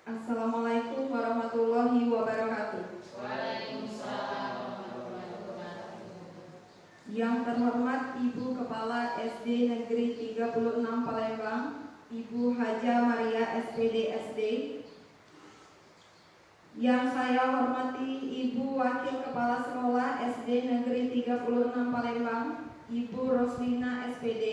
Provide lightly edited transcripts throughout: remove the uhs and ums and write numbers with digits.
Assalamualaikum warahmatullahi wabarakatuh. Waalaikumsalam warahmatullahi wabarakatuh. Yang terhormat Ibu Kepala SD Negeri 36 Palembang, Ibu Haja Maria SPD SD. Yang saya hormati Ibu Wakil Kepala Sekolah SD Negeri 36 Palembang, Ibu Roslina SPD.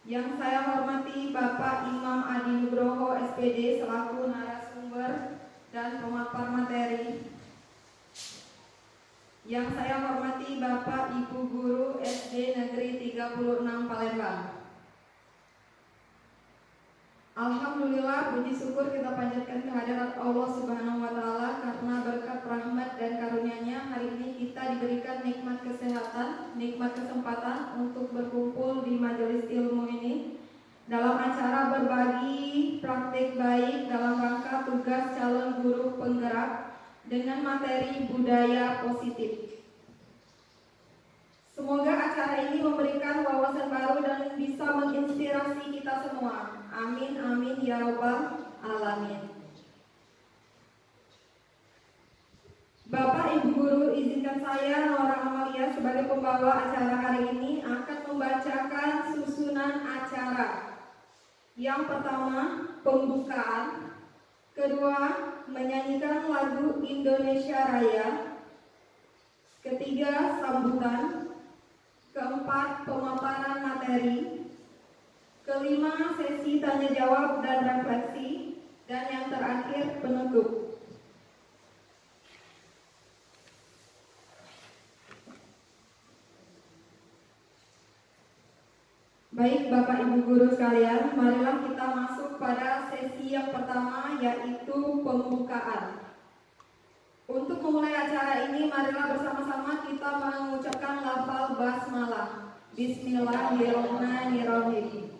Yang saya hormati Bapak Imam Adi Nugroho SPD selaku narasumber dan pemapar materi. Yang saya hormati Bapak Ibu Guru SD Negeri 36 Palembang. Alhamdulillah, puji syukur kita panjatkan kehadirat Allah Subhanahu wa Ta'ala, karena berkat rahmat dan karunia-Nya hari ini kita diberikan nikmat kesehatan, nikmat kesempatan untuk berkumpul di majelis ilmu ini dalam acara berbagi praktik baik dalam rangka tugas calon guru penggerak dengan materi budaya positif. Semoga acara ini memberikan wawasan baru dan bisa menginspirasi kita semua. Amin, amin, ya robbal alamin. Bapak Ibu Guru, izinkan saya Nora Amalia sebagai pembawa acara hari ini akan membacakan susunan acara. Yang pertama, pembukaan. Kedua, menyanyikan lagu Indonesia Raya. Ketiga, sambutan. Keempat, pemaparan materi. Kelima, sesi tanya jawab dan refleksi. Dan yang terakhir, penutup. Baik Bapak Ibu Guru sekalian, marilah kita masuk pada sesi yang pertama, yaitu pembukaan. Untuk memulai acara ini, marilah bersama-sama kita mengucapkan lafal basmalah. Bismillahirrahmanirrahim.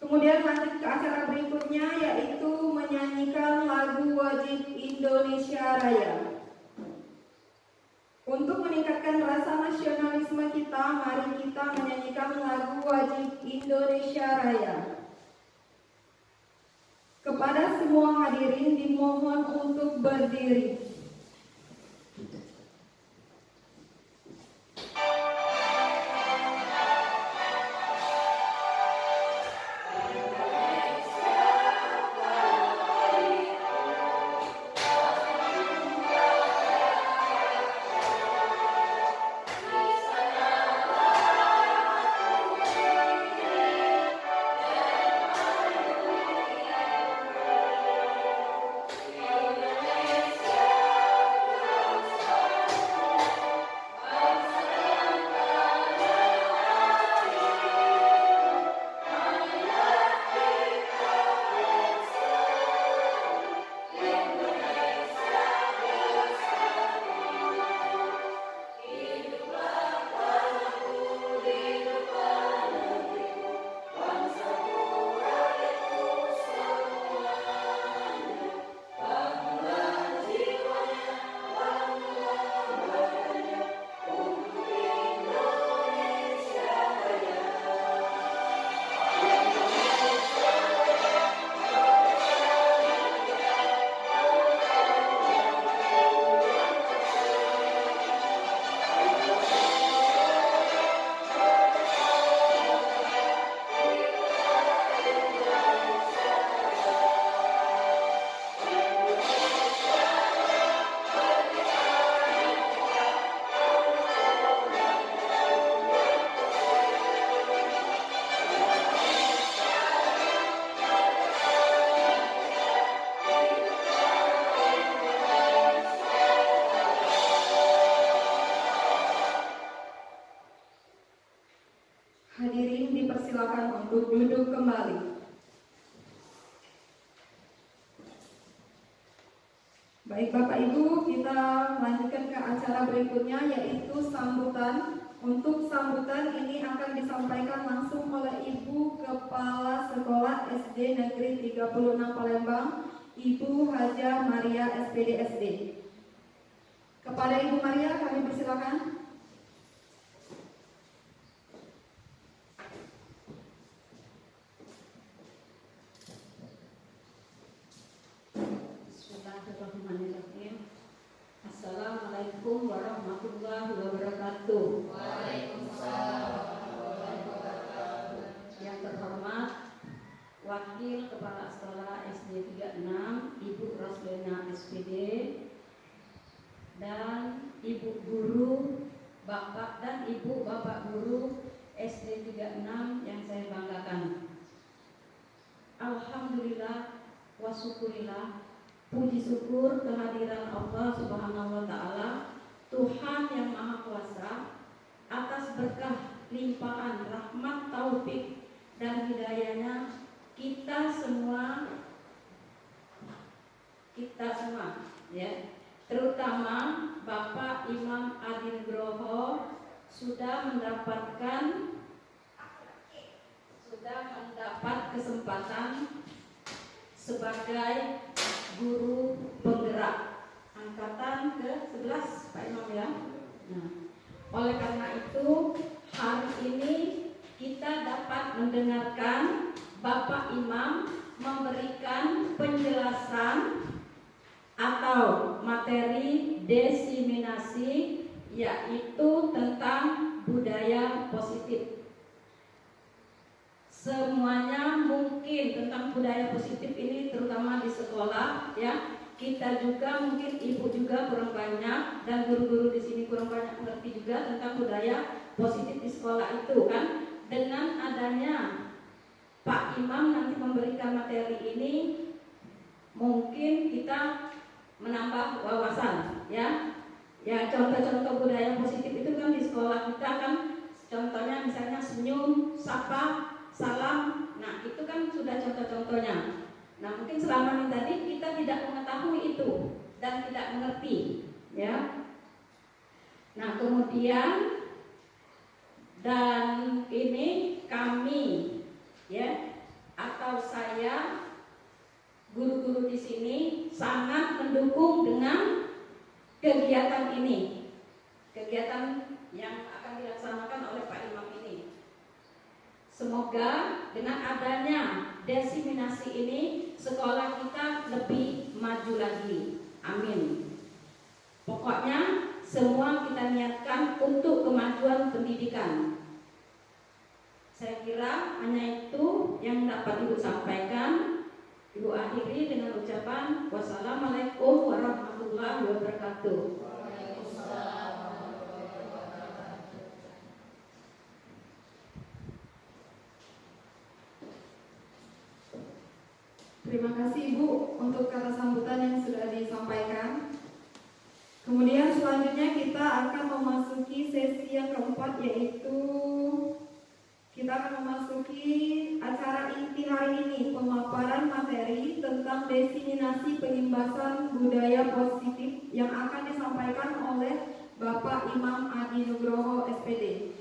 Kemudian lanjut ke acara berikutnya, yaitu menyanyikan lagu wajib Indonesia Raya. Untuk meningkatkan rasa nasionalisme kita, mari kita menyanyikan lagu wajib Indonesia Raya. Kepada semua hadirin dimohon untuk berdiri. Hadirin dipersilakan untuk duduk kembali. Baik Bapak Ibu, kita lanjutkan ke acara berikutnya, yaitu sambutan. Untuk sambutan ini akan disampaikan langsung oleh Ibu Kepala Sekolah SD Negeri 36 Palembang, Ibu Haja Maria SPD SD. Kepada Ibu Maria kami persilakan. Kelas Lena SPD dan Ibu Guru Bapak dan Ibu Bapak Guru SD 36 yang saya banggakan. Alhamdulillah wa syukurillah, puji syukur kehadiran Allah Subhanahu wa taala, Tuhan yang Maha Kuasa, atas berkah limpahan rahmat, taufik dan hidayahnya kita semua ya, terutama Bapak Imam Adi Nugroho sudah mendapat kesempatan sebagai guru penggerak angkatan ke-11 Pak Imam ya. Nah, oleh karena itu hari ini kita dapat mendengarkan Bapak Imam memberikan penjelasan atau materi diseminasi, yaitu tentang budaya positif. Semuanya mungkin tentang budaya positif ini terutama di sekolah ya. Kita juga mungkin ibu juga kurang banyak dan guru-guru di sini kurang banyak mengerti juga tentang budaya positif di sekolah itu kan. Dengan adanya Pak Imam nanti memberikan materi ini, mungkin kita menambah wawasan ya. Ya, contoh-contoh budaya positif itu kan di sekolah kita kan, contohnya misalnya senyum, sapa, salam. Nah, itu kan sudah contoh-contohnya. Nah, mungkin selama ini tadi kita tidak mengetahui itu dan tidak mengerti ya. Nah, kemudian dan ini kami ya, atau saya guru-guru di sini sangat mendukung dengan kegiatan ini, kegiatan yang akan dilaksanakan oleh Pak Imam ini. Semoga dengan adanya diseminasi ini sekolah kita lebih maju lagi. Amin. Pokoknya semua kita niatkan untuk kemajuan pendidikan. Saya kira hanya itu yang dapat Ibu sampaikan. Ibu akhiri dengan ucapan wassalamualaikum warahmatullahi wabarakatuh. Terima kasih Ibu untuk kata sambutan yang sudah disampaikan. Kemudian selanjutnya kita akan memasuki sesi yang keempat, yaitu kita akan memasuki acara inti hari ini, pemaparan materi tentang diseminasi pengimbasan budaya positif yang akan disampaikan oleh Bapak Imam Adi Nugroho SPD.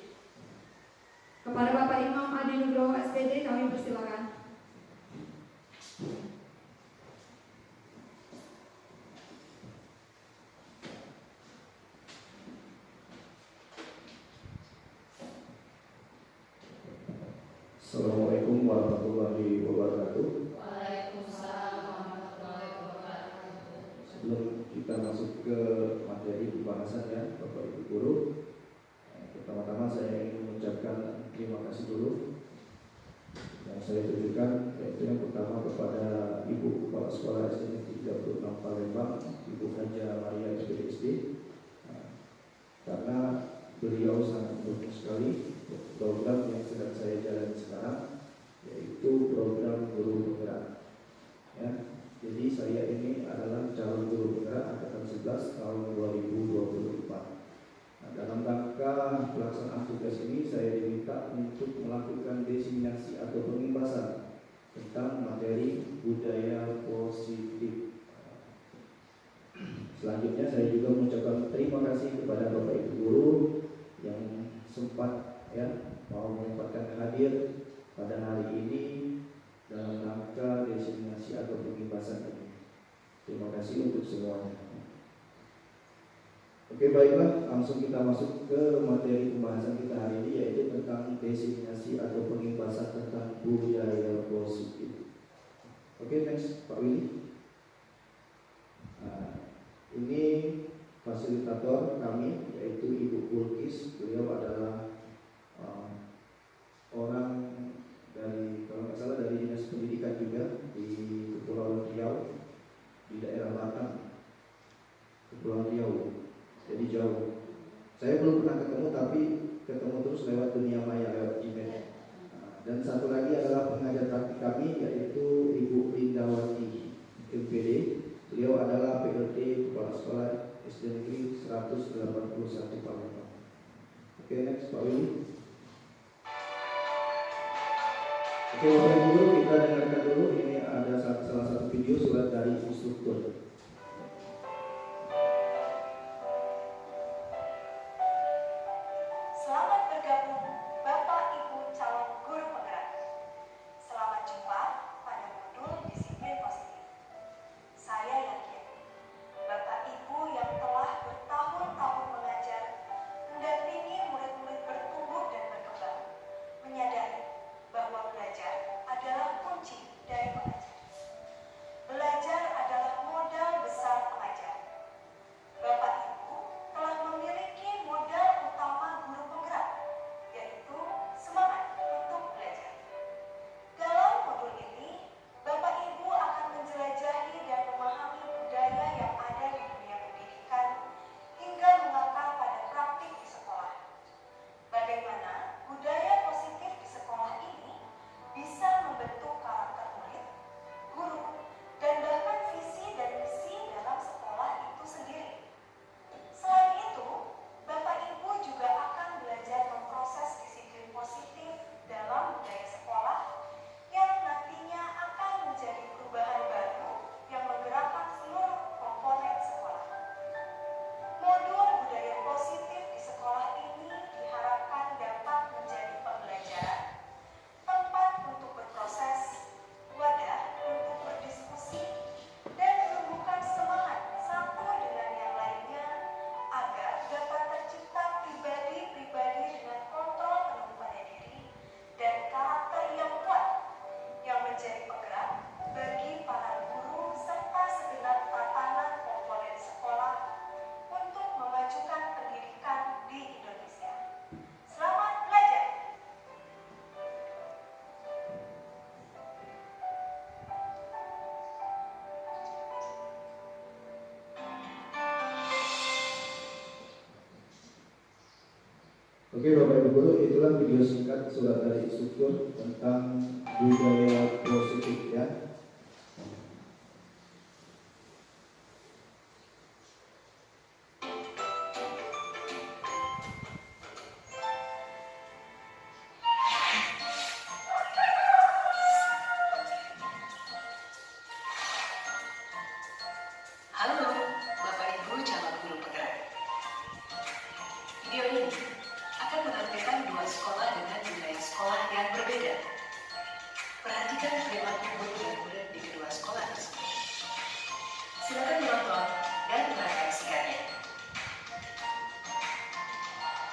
Kepada Bapak Imam Adi Nugroho SPD kami persilakan. Assalamualaikum warahmatullahi wabarakatuh. Waalaikumsalam warahmatullahi wabarakatuh. Sebelum kita masuk ke materi pembahasan ya Bapak Ibu Guru, pertama-tama saya ingin mengucapkan terima kasih dulu yang saya tujukan, yaitu yang pertama kepada Ibu Kepala Sekolah SD 36 Palembang, Ibu Haja Maria SPD, karena beliau sangat mendukung sekali program yang sedang saya jalani sekarang, yaitu program guru penggerak ya. Jadi saya ini adalah calon guru penggerak angkatan 11 tahun 2024. Nah, dalam rangka pelaksanaan tugas ini saya diminta untuk melakukan diseminasi atau pengimbasan tentang materi budaya positif. Selanjutnya saya juga mengucapkan terima kasih kepada Bapak Ibu Guru yang sempat ya mau menyempatkan hadir pada hari ini dalam rangka diseminasi atau pengimbasan ini. Terima kasih untuk semuanya. Oke, baiklah, langsung kita masuk ke materi pembahasan kita hari ini, yaitu tentang diseminasi atau pengimbasan tentang budaya positif. Oke, next Pak Willy. Nah, ini fasilitator kami, yaitu Ibu Bulkis. Beliau adalah orang dari, kalau nggak salah, dari Dinas Pendidikan juga di Kepulauan Riau, di daerah belum pernah ketemu, tapi ketemu terus lewat dunia maya, lewat email. Dan satu lagi adalah pengajar praktik kami, yaitu Ibu Indawati MPD. Beliau adalah PLT Kepala Sekolah SD Negeri 181 Palembang. Oke, next Pak Willy. Oke, Bapak Ibu Guru, kita dengarkan dulu. Ini ada salah satu video surat dari instruktur. Selamat bergabung Bapak Ibu calon guru penggerak. Selamat jumpa pada modul disiplin positif. Saya yakin Bapak Ibu yang telah bertahun-tahun mengajar, mendampingi murid-murid bertumbuh dan berkembang, menyadari bahwa belajar adalah kunci dari mengajar. Belajar adalah modal besar pengajar. Bapak Ibu telah memiliki modal utama guru penggerak, yaitu semangat untuk belajar. Dalam modul ini, Bapak Ibu akan menjelajahi dan memahami budaya yang ada di dunia pendidikan hingga mengakar pada praktik di sekolah. Bagaimana budaya positif di sekolah ini bisa membentuk karakter murid, guru, dan bahkan visi dan misi dalam sekolah itu sendiri. Selain itu, Bapak Ibu juga akan belajar memproses disiplin positif dalam budaya sekolah yang nantinya akan menjadi perubahan baru yang menggerakkan seluruh komponen sekolah. Modul budaya positif di sekolah ini diharapkan dapat menjadi pembelajaran, tempat untuk berproses, wadah untuk berdiskusi, dan menumbuhkan semangat satu dengan yang lainnya agar dapat tercipta pribadi-pribadi dengan kontrol penuh pada diri dan karakter yang kuat yang menjadi penggerak bagi para guru serta segenap tatanan komponen sekolah untuk memajukan pendidikan di Indonesia. Selamat belajar! Oke, Bapak Ibu Guru, itulah video singkat surat dari instruktur tentang budaya positif ya. Halo, Bapak Ibu calon guru penggerak. Video ini akan menampilkan dua sekolah dengan budaya sekolah yang berbeda. Perhatikan perilaku guru dan murid di kedua sekolah tersebut. Silakan menonton dan merefleksikannya.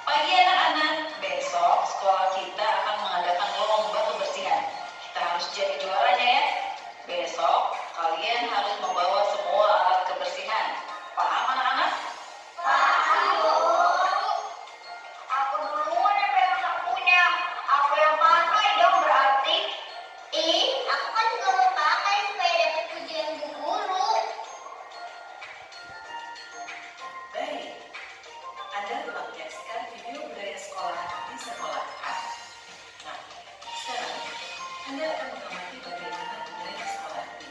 Pagi anak-anak, besok sekolah kita akan mengadakan lomba kebersihan. Kita harus jadi juaranya ya. Besok kalian harus membawa semua alat kebersihan. Paham anak-anak? Paham, Bu. Aku duluan yang nggak punya. Aku yang pakai dong berarti. Aku kan juga mau pakai supaya dapat pujian Bu Guru. Baik, Anda telah menyaksikan video budaya sekolah di sekolah. Nah, sekarang Anda akan mengamati bagaimana budaya sekolah ini.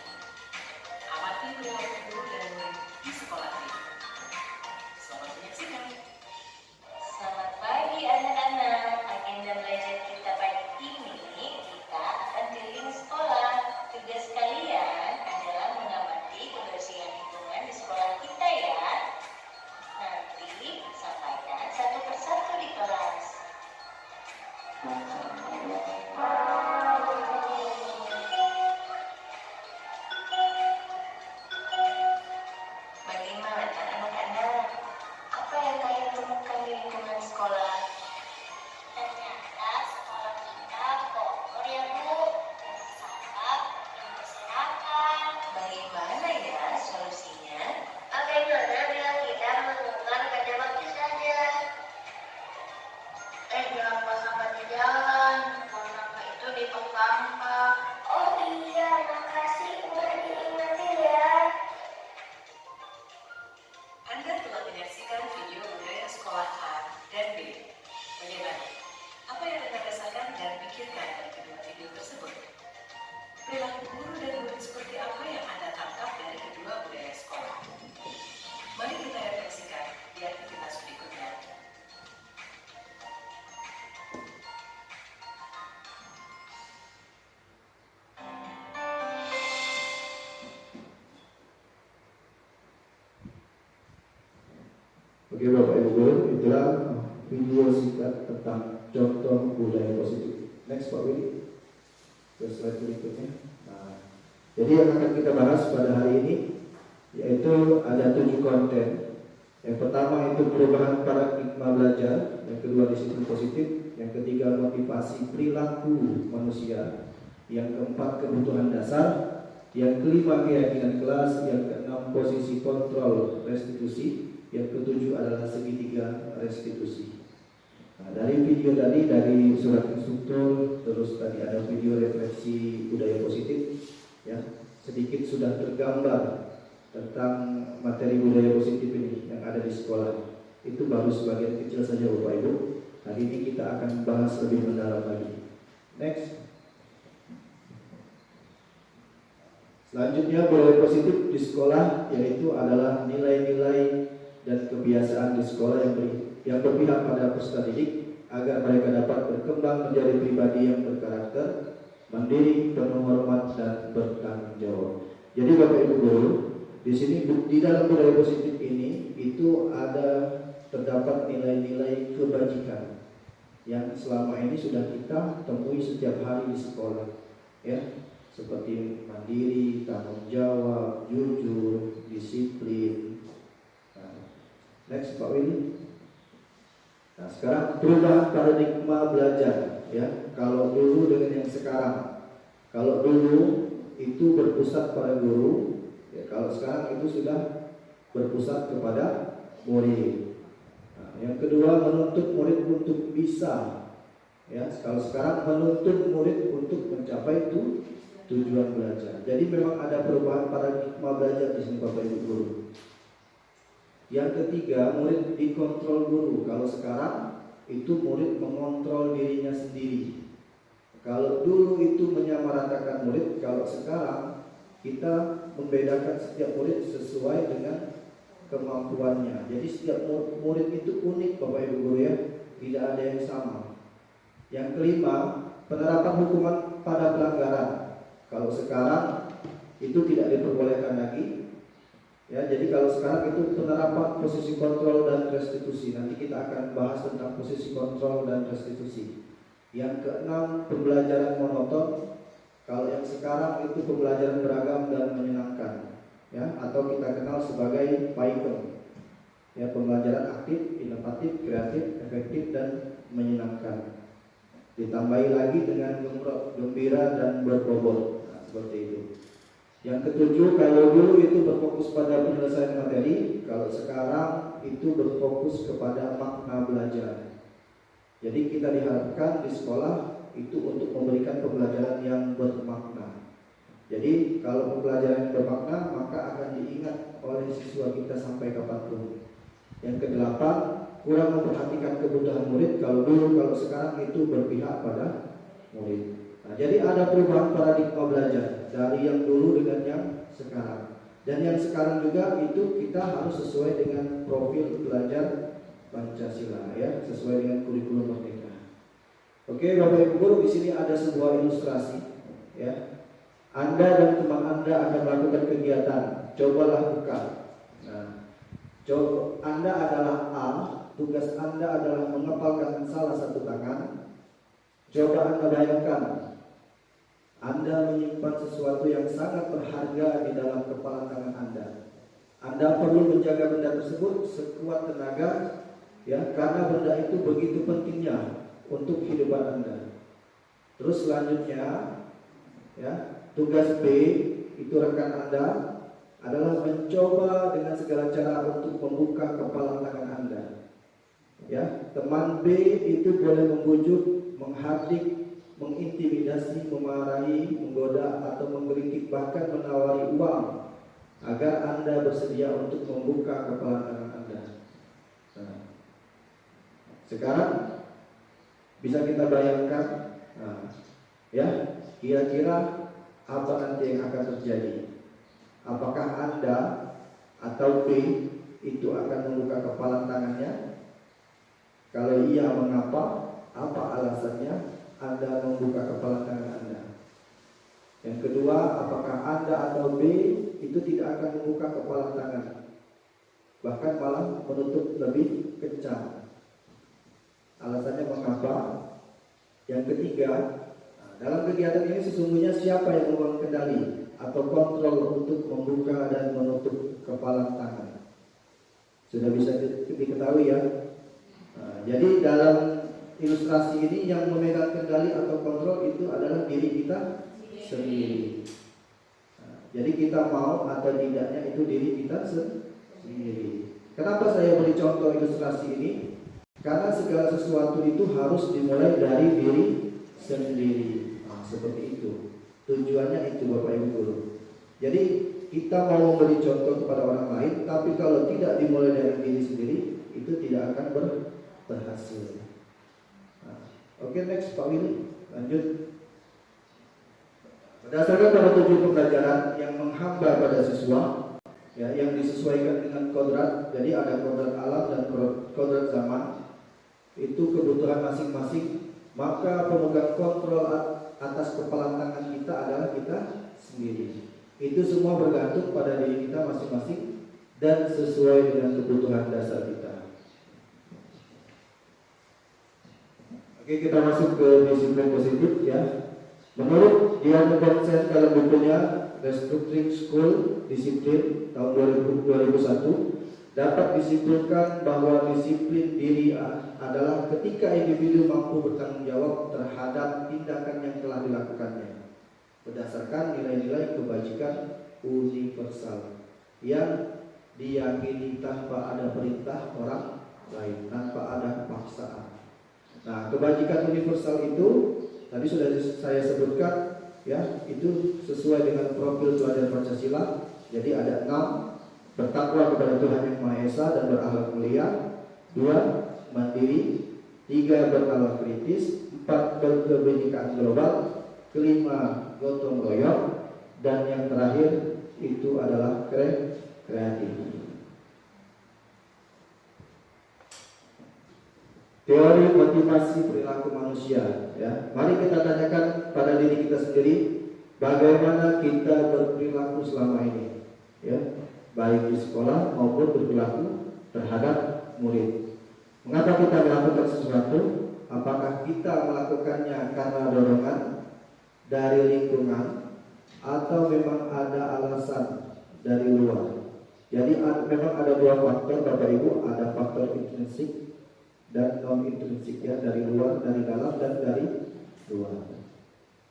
Amati perilaku guru dan murid di sekolah ini. Selamat menyaksikan. Selamat pagi anak-anak. Agenda belajar kita pagi ini kita akan keliling sekolah. Tugas kalian adalah mengamati kebersihan lingkungan di sekolah kita ya. Nanti sampaikan satu persatu di kelas. Oke Bapak Ibu Guru, itulah video singkat tentang contoh budaya positif. Next Pak Willy, ke slide berikutnya. Nah, jadi yang akan kita bahas pada hari ini yaitu ada 7 konten. Yang pertama itu perubahan paradigma belajar, yang kedua disiplin positif, yang ketiga motivasi perilaku manusia, yang keempat kebutuhan dasar, yang kelima keyakinan kelas, yang keenam posisi kontrol restitusi, yang ketujuh adalah segitiga restitusi. Nah, dari video tadi dari surat instruktur, terus tadi ada video refleksi budaya positif, ya sedikit sudah tergambar tentang materi budaya positif ini yang ada di sekolah. Itu baru sebagian kecil saja Bapak Ibu. Hari ini kita akan bahas lebih mendalam lagi. Next. Selanjutnya budaya positif di sekolah yaitu adalah nilai-nilai dan kebiasaan di sekolah yang berpihak pada peserta didik agar mereka dapat berkembang menjadi pribadi yang berkarakter, mandiri, penuh hormat dan bertanggung jawab. Jadi Bapak Ibu Guru, di sini di dalam budaya positif ini itu ada terdapat nilai-nilai kebajikan yang selama ini sudah kita temui setiap hari di sekolah, ya, seperti mandiri, tanggung jawab, jujur, disiplin. Next Pak Willy. Nah sekarang perubahan paradigma belajar, ya. Kalau dulu dengan yang sekarang. Kalau dulu itu berpusat pada guru, ya, kalau sekarang itu sudah berpusat kepada murid. Nah, yang kedua menuntut murid untuk bisa, ya. Kalau sekarang menuntut murid untuk mencapai itu tujuan belajar. Jadi memang ada perubahan paradigma belajar di sini Bapak Ibu Guru. Yang ketiga, murid dikontrol guru. Kalau sekarang itu murid mengontrol dirinya sendiri. Kalau dulu itu menyamaratakan murid, kalau sekarang kita membedakan setiap murid sesuai dengan kemampuannya. Jadi setiap murid itu unik Bapak Ibu Guru, ya, tidak ada yang sama. Yang kelima, penerapan hukuman pada pelanggaran. Kalau sekarang itu tidak diperbolehkan lagi. Ya, jadi kalau sekarang itu penerapan posisi kontrol dan restitusi. Nanti kita akan bahas tentang posisi kontrol dan restitusi. Yang keenam, pembelajaran monoton. Kalau yang sekarang itu pembelajaran beragam dan menyenangkan, ya, atau kita kenal sebagai PAIKEM. Ya, pembelajaran aktif, inovatif, kreatif, efektif dan menyenangkan. Ditambahi lagi dengan gembira dan berbobot. Nah, seperti itu. Yang ketujuh, kalau dulu itu berfokus pada penyelesaian materi, kalau sekarang itu berfokus kepada makna belajar. Jadi kita diharapkan di sekolah itu untuk memberikan pembelajaran yang bermakna. Jadi kalau pembelajaran yang bermakna, maka akan diingat oleh siswa kita sampai kapanpun. Yang kedelapan, kurang memperhatikan kebutuhan murid. Kalau dulu, kalau sekarang itu berpihak pada murid. Nah, jadi ada perubahan paradigma belajar dari yang dulu dengan yang sekarang. Dan yang sekarang juga itu kita harus sesuai dengan profil belajar Pancasila, ya, sesuai dengan kurikulum merdeka. Oke, Bapak Ibu Guru, di sini ada sebuah ilustrasi, ya. Anda dan teman Anda akan melakukan kegiatan, cobalah buka. Nah, Anda adalah A, tugas Anda adalah mengepalkan salah satu tangan. Coba Anda bayangkan, Anda menyimpan sesuatu yang sangat berharga di dalam kepala tangan Anda. Anda perlu menjaga benda tersebut sekuat tenaga, ya, karena benda itu begitu pentingnya untuk kehidupan Anda. Terus selanjutnya, ya, tugas B itu rekan Anda adalah mencoba dengan segala cara untuk membuka kepala tangan Anda. Ya, teman B itu boleh membujuk, menghardik, mengintimidasi, memarahi, menggoda atau menggelitik, bahkan menawari uang agar Anda bersedia untuk membuka kepala tangan Anda. Nah, sekarang bisa kita bayangkan, nah, ya, kira-kira apa nanti yang akan terjadi? Apakah Anda atau B itu akan membuka kepala tangannya? Kalau iya, mengapa? Apa alasannya Anda membuka kepala tangan Anda? Yang kedua, apakah Anda atau B itu tidak akan membuka kepala tangan? bahkan malah menutup lebih kencang. Alasannya mengapa? Yang ketiga, dalam kegiatan ini sesungguhnya siapa yang memegang kendali atau kontrol untuk membuka dan menutup kepalan tangan? Sudah bisa diketahui ya. Jadi dalam ilustrasi ini yang memegang kendali atau kontrol itu adalah diri kita sendiri. Jadi kita mau atau tidaknya itu diri kita sendiri. Kenapa saya beri contoh ilustrasi ini? Karena segala sesuatu itu harus dimulai dari diri sendiri. Seperti itu. Tujuannya itu Bapak Ibu Guru. Jadi kita mau memberi contoh kepada orang lain, tapi kalau tidak dimulai dari diri sendiri, itu tidak akan berhasil. Oke, next Pak Willy, lanjut. Berdasarkan pada tujuan pembelajaran yang menghamba pada siswa, ya, yang disesuaikan dengan kodrat. Jadi ada kodrat alam dan kodrat zaman. Itu kebutuhan masing-masing. Maka pemegang kontrol atas kepalan tangan kita adalah kita sendiri. Itu semua bergantung pada diri kita masing-masing dan sesuai dengan kebutuhan dasar kita. Oke, kita masuk ke disiplin positif ya. Menurut Dian Vincent dalam bukunya Restructuring School Disiplin tahun 2001, dapat disimpulkan bahwa disiplin diri adalah ketika individu mampu bertanggung jawab terhadap tindakan yang telah dilakukannya berdasarkan nilai-nilai kebajikan universal yang diyakini tanpa ada perintah orang lain, tanpa ada paksaan. Nah, kebajikan universal itu tadi sudah saya sebutkan ya, itu sesuai dengan profil pelajar Pancasila. Jadi ada 6: bertakwa kepada Tuhan Yang Maha Esa dan berakhlak mulia, 2 mandiri, 3 bernalar kritis, 4 berkebinekaan global, 5 gotong royong, dan yang terakhir itu adalah kreatif. Teori motivasi perilaku manusia ya. Mari kita tanyakan pada diri kita sendiri, bagaimana kita berperilaku selama ini ya, baik di sekolah maupun berperilaku terhadap murid. Mengapa kita melakukan sesuatu? Apakah kita melakukannya karena dorongan dari lingkungan atau memang ada alasan dari luar? Jadi memang ada 2 faktor Bapak Ibu, ada faktor intrinsik dan non intrinsik ya, dari luar, dari dalam dan dari luar.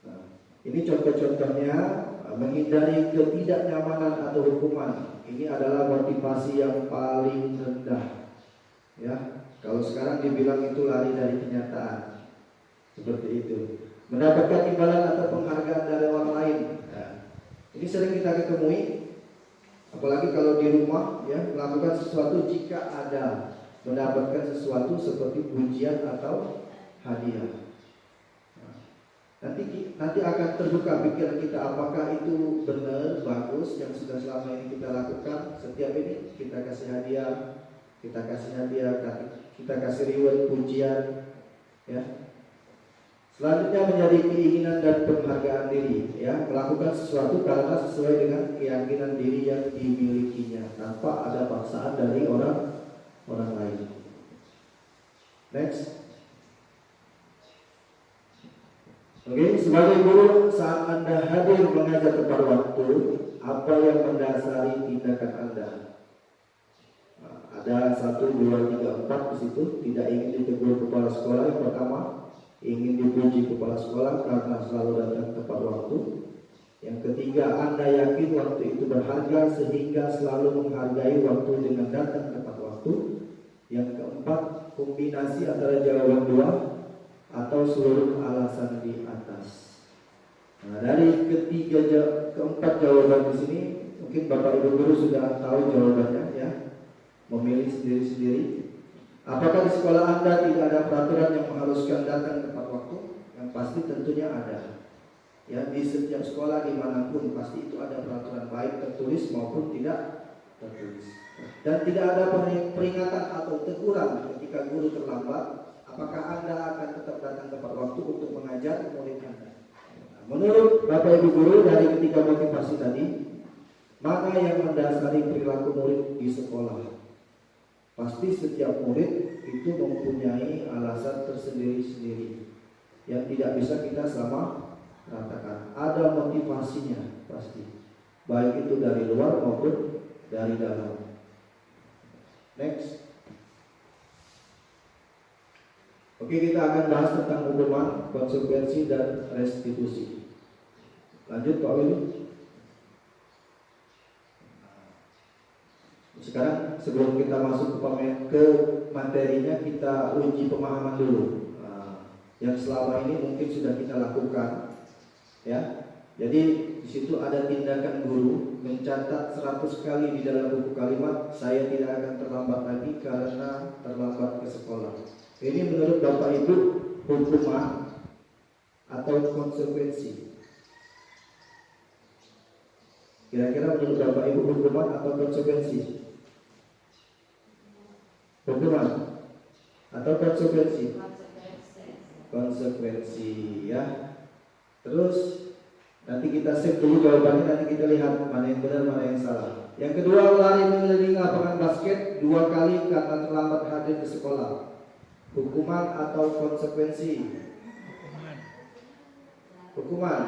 Nah, ini contoh-contohnya. Menghindari ketidaknyamanan atau hukuman, ini adalah motivasi yang paling rendah ya. Kalau sekarang dibilang itu lari dari kenyataan, seperti itu. Mendapatkan imbalan atau penghargaan dari orang lain, nah, ini sering kita ketemui, apalagi kalau di rumah ya, melakukan sesuatu jika ada mendapatkan sesuatu seperti pujian atau hadiah. Nanti akan terbuka pikiran kita apakah itu benar, bagus yang sudah selama ini kita lakukan. Setiap ini kita kasih hadiah, kita kasih reward, pujian ya. Selanjutnya menjadi keinginan dan penghargaan diri ya, melakukan sesuatu karena sesuai dengan keyakinan diri yang dimilikinya tanpa ada paksaan dari orang lain. Next. Oke, sebagai guru, saat Anda hadir mengajar tepat waktu, apa yang mendasari tindakan Anda? Nah, ada 1, 2, 3, 4 di situ. Tidak ingin ditegur kepala sekolah yang pertama, ingin dipuji kepala sekolah karena selalu datang tepat waktu. Yang ketiga, Anda yakin waktu itu berharga sehingga selalu menghargai waktu dengan datang tepat waktu. Yang keempat, kombinasi antara jawaban 2 atau seluruh alasan di atas. Nah, dari keempat jawaban di sini, mungkin Bapak Ibu guru sudah tahu jawabannya ya. Memilih sendiri-sendiri. Apakah di sekolah Anda tidak ada peraturan yang mengharuskan datang tepat waktu? Yang pasti tentunya ada. Ya, di setiap sekolah dimanapun pasti itu ada peraturan baik tertulis maupun tidak tertulis. Dan tidak ada peringatan atau teguran ketika guru terlambat. Apakah Anda akan tetap datang tepat waktu untuk mengajar murid Anda? Menurut Bapak Ibu guru, dari ketiga motivasi tadi, mana yang mendasari perilaku murid di sekolah? Pasti setiap murid itu mempunyai alasan tersendiri-sendiri yang tidak bisa kita sama ratakan. Ada motivasinya pasti, baik itu dari luar maupun dari dalam. Next. Oke, kita akan bahas tentang hukuman, konsekuensi, dan restitusi. Lanjut Pak Willy. Sekarang sebelum kita masuk ke materinya, kita uji pemahaman dulu. Yang selama ini mungkin sudah kita lakukan, ya. Jadi di situ ada tindakan guru mencatat 100 kali di dalam buku kalimat, saya tidak akan terlambat lagi karena terlambat ke sekolah. Ini menurut Bapak Ibu hukuman atau konsekuensi? Kira-kira menurut Bapak Ibu hukuman atau konsekuensi? Hukuman atau konsekuensi? Konsekuensi, ya. Terus nanti kita save dulu jawabannya, nanti kita lihat mana yang benar mana yang salah. Yang kedua, lari mengelilingi lapangan basket 2 kali karena terlambat hadir di sekolah. Hukuman atau konsekuensi? Hukuman.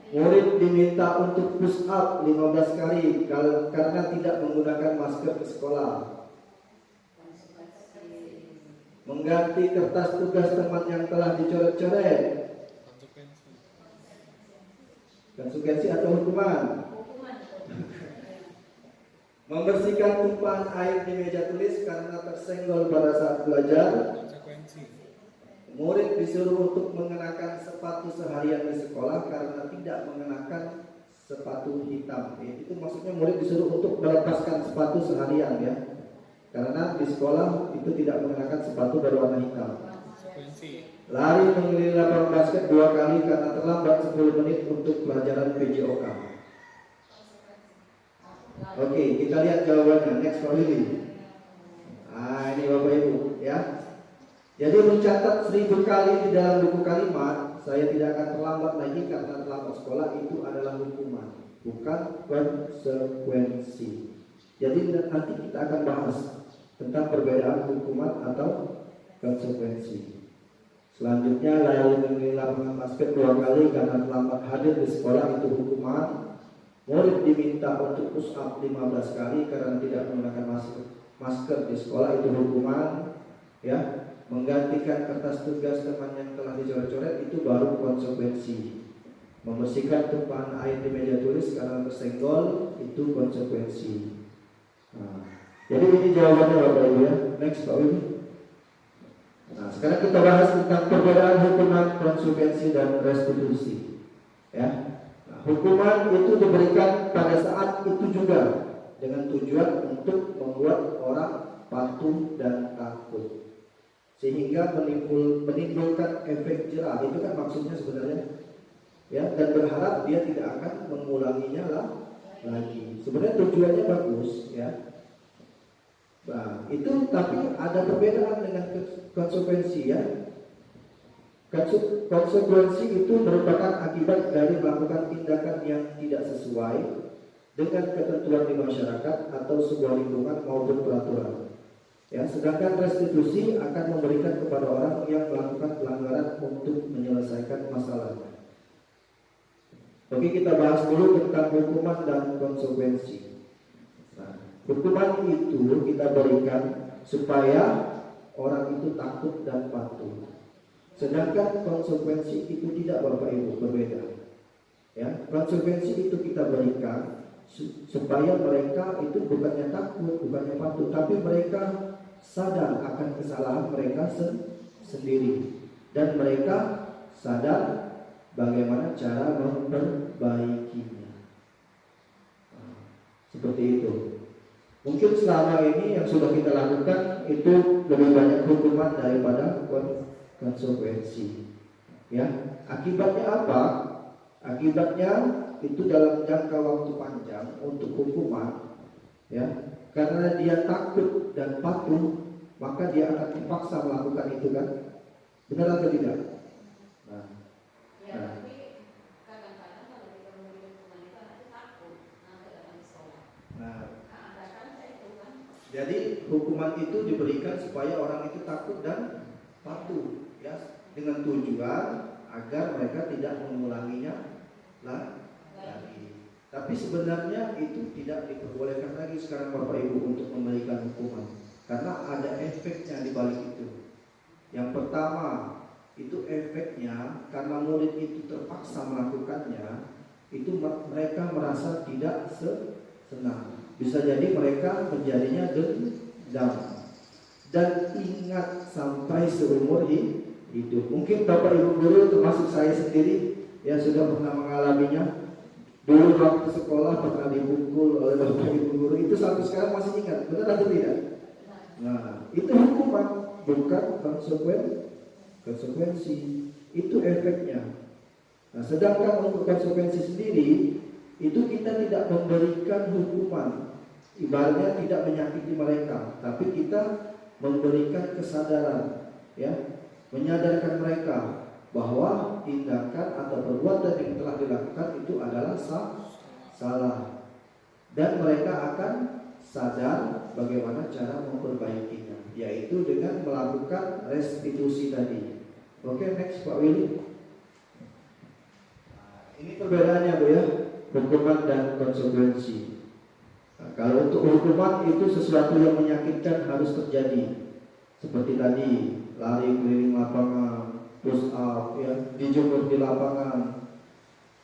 Murid diminta untuk push up 15 kali karena tidak menggunakan masker di sekolah. Mengganti kertas tugas teman yang telah dicoret-coret. Konsekuensi atau hukuman? Membersihkan tumpahan air di meja tulis karena tersenggol pada saat belajar. Murid disuruh untuk mengenakan sepatu seharian di sekolah karena tidak mengenakan sepatu hitam. Itu maksudnya murid disuruh untuk melepaskan sepatu seharian, ya. Karena di sekolah itu tidak mengenakan sepatu berwarna hitam. Lari mengelilingi lapangan basket 2 kali karena terlambat 10 menit untuk pelajaran PJOK. Oke, kita lihat jawabannya. Next Pak Willy. Ini Bapak Ibu, ya. Jadi mencatat 1000 kali di dalam buku kalimat, saya tidak akan terlambat lagi karena terlambat sekolah, itu adalah hukuman, bukan konsekuensi. Jadi nanti kita akan bahas tentang perbedaan hukuman atau konsekuensi. Selanjutnya, lari mengelilingi lapangan basket 2 kali karena terlambat hadir di sekolah, itu hukuman. Murid diminta untuk push up 15 kali karena tidak menggunakan masker di sekolah, itu hukuman, ya. Menggantikan kertas tugas teman yang telah dicoret-coret, itu baru konsekuensi. Membersihkan tumpahan air di meja tulis karena tersenggol, itu konsekuensi. Jadi ini jawabannya Bapak Ibu, ya. Next Pak Wibi. Sekarang kita bahas tentang perbedaan hukuman, konsekuensi, dan restitusi, ya. Hukuman itu diberikan pada saat itu juga dengan tujuan untuk membuat orang patuh dan takut, sehingga menimbulkan efek jerah. Itu kan maksudnya sebenarnya, ya, dan berharap dia tidak akan mengulanginya lagi. Sebenarnya tujuannya bagus, ya. Nah, itu tapi ada perbedaan dengan konsekuensi, ya. Konsekuensi itu merupakan akibat dari melakukan tindakan yang tidak sesuai dengan ketentuan di masyarakat atau sebuah lingkungan maupun peraturan. Ya, sedangkan restitusi akan memberikan kepada orang yang melakukan pelanggaran untuk menyelesaikan masalahnya. Oke, kita bahas dulu tentang hukuman dan konsekuensi. Hukuman itu kita berikan supaya orang itu takut dan patuh. Sedangkan konsekuensi itu tidak, Bapak Ibu, berbeda. Ya, konsekuensi itu kita berikan supaya mereka itu bukannya takut, bukannya patuh, tapi mereka sadar akan kesalahan mereka sendiri dan mereka sadar bagaimana cara memperbaikinya. Seperti itu. Mungkin selama ini yang sudah kita lakukan itu lebih banyak hukuman daripada konsekuensi. Ya, akibatnya apa? Akibatnya itu dalam jangka waktu panjang untuk hukuman, ya, karena dia takut dan patuh, maka dia akan dipaksa melakukan itu, kan? Benar atau tidak? Tapi kadang-kadang kalau kita memberi hukuman itu anak takut, anak datang ke sekolah. Ada kan saya Jadi hukuman itu diberikan supaya orang itu takut dan patuh, ya, dengan tujuan agar mereka tidak mengulanginya lagi. Tapi sebenarnya itu tidak diperbolehkan lagi sekarang Bapak Ibu untuk memberikan hukuman, karena ada efeknya di balik itu. Yang pertama, itu efeknya karena murid itu terpaksa melakukannya, itu mereka merasa tidak senang. Bisa jadi mereka menjadinya dendam dan ingat sampai seumur hidup. Mungkin Bapak Ibu guru termasuk saya sendiri yang sudah pernah mengalaminya. Dulu waktu sekolah pernah dipukul oleh Bapak Ibu guru, itu sampai sekarang masih ingat. Benar atau tidak? Nah, itu hukuman, bukan konsekuensi. Itu efeknya. Nah, sedangkan untuk konsekuensi sendiri, itu kita tidak memberikan hukuman, ibaratnya tidak menyakiti mereka, tapi kita memberikan kesadaran, ya, menyadarkan mereka bahwa tindakan atau perbuatan yang telah dilakukan itu adalah salah, dan mereka akan sadar bagaimana cara memperbaikinya, yaitu dengan melakukan restitusi tadi. Oke, next Pak Willy. Ini perbedaannya Bu ya, hukuman dan konsekuensi. Nah, kalau untuk hukuman itu sesuatu yang menyakitkan harus terjadi, seperti tadi lari keliling lapangan, push up, ya, dijemur di lapangan,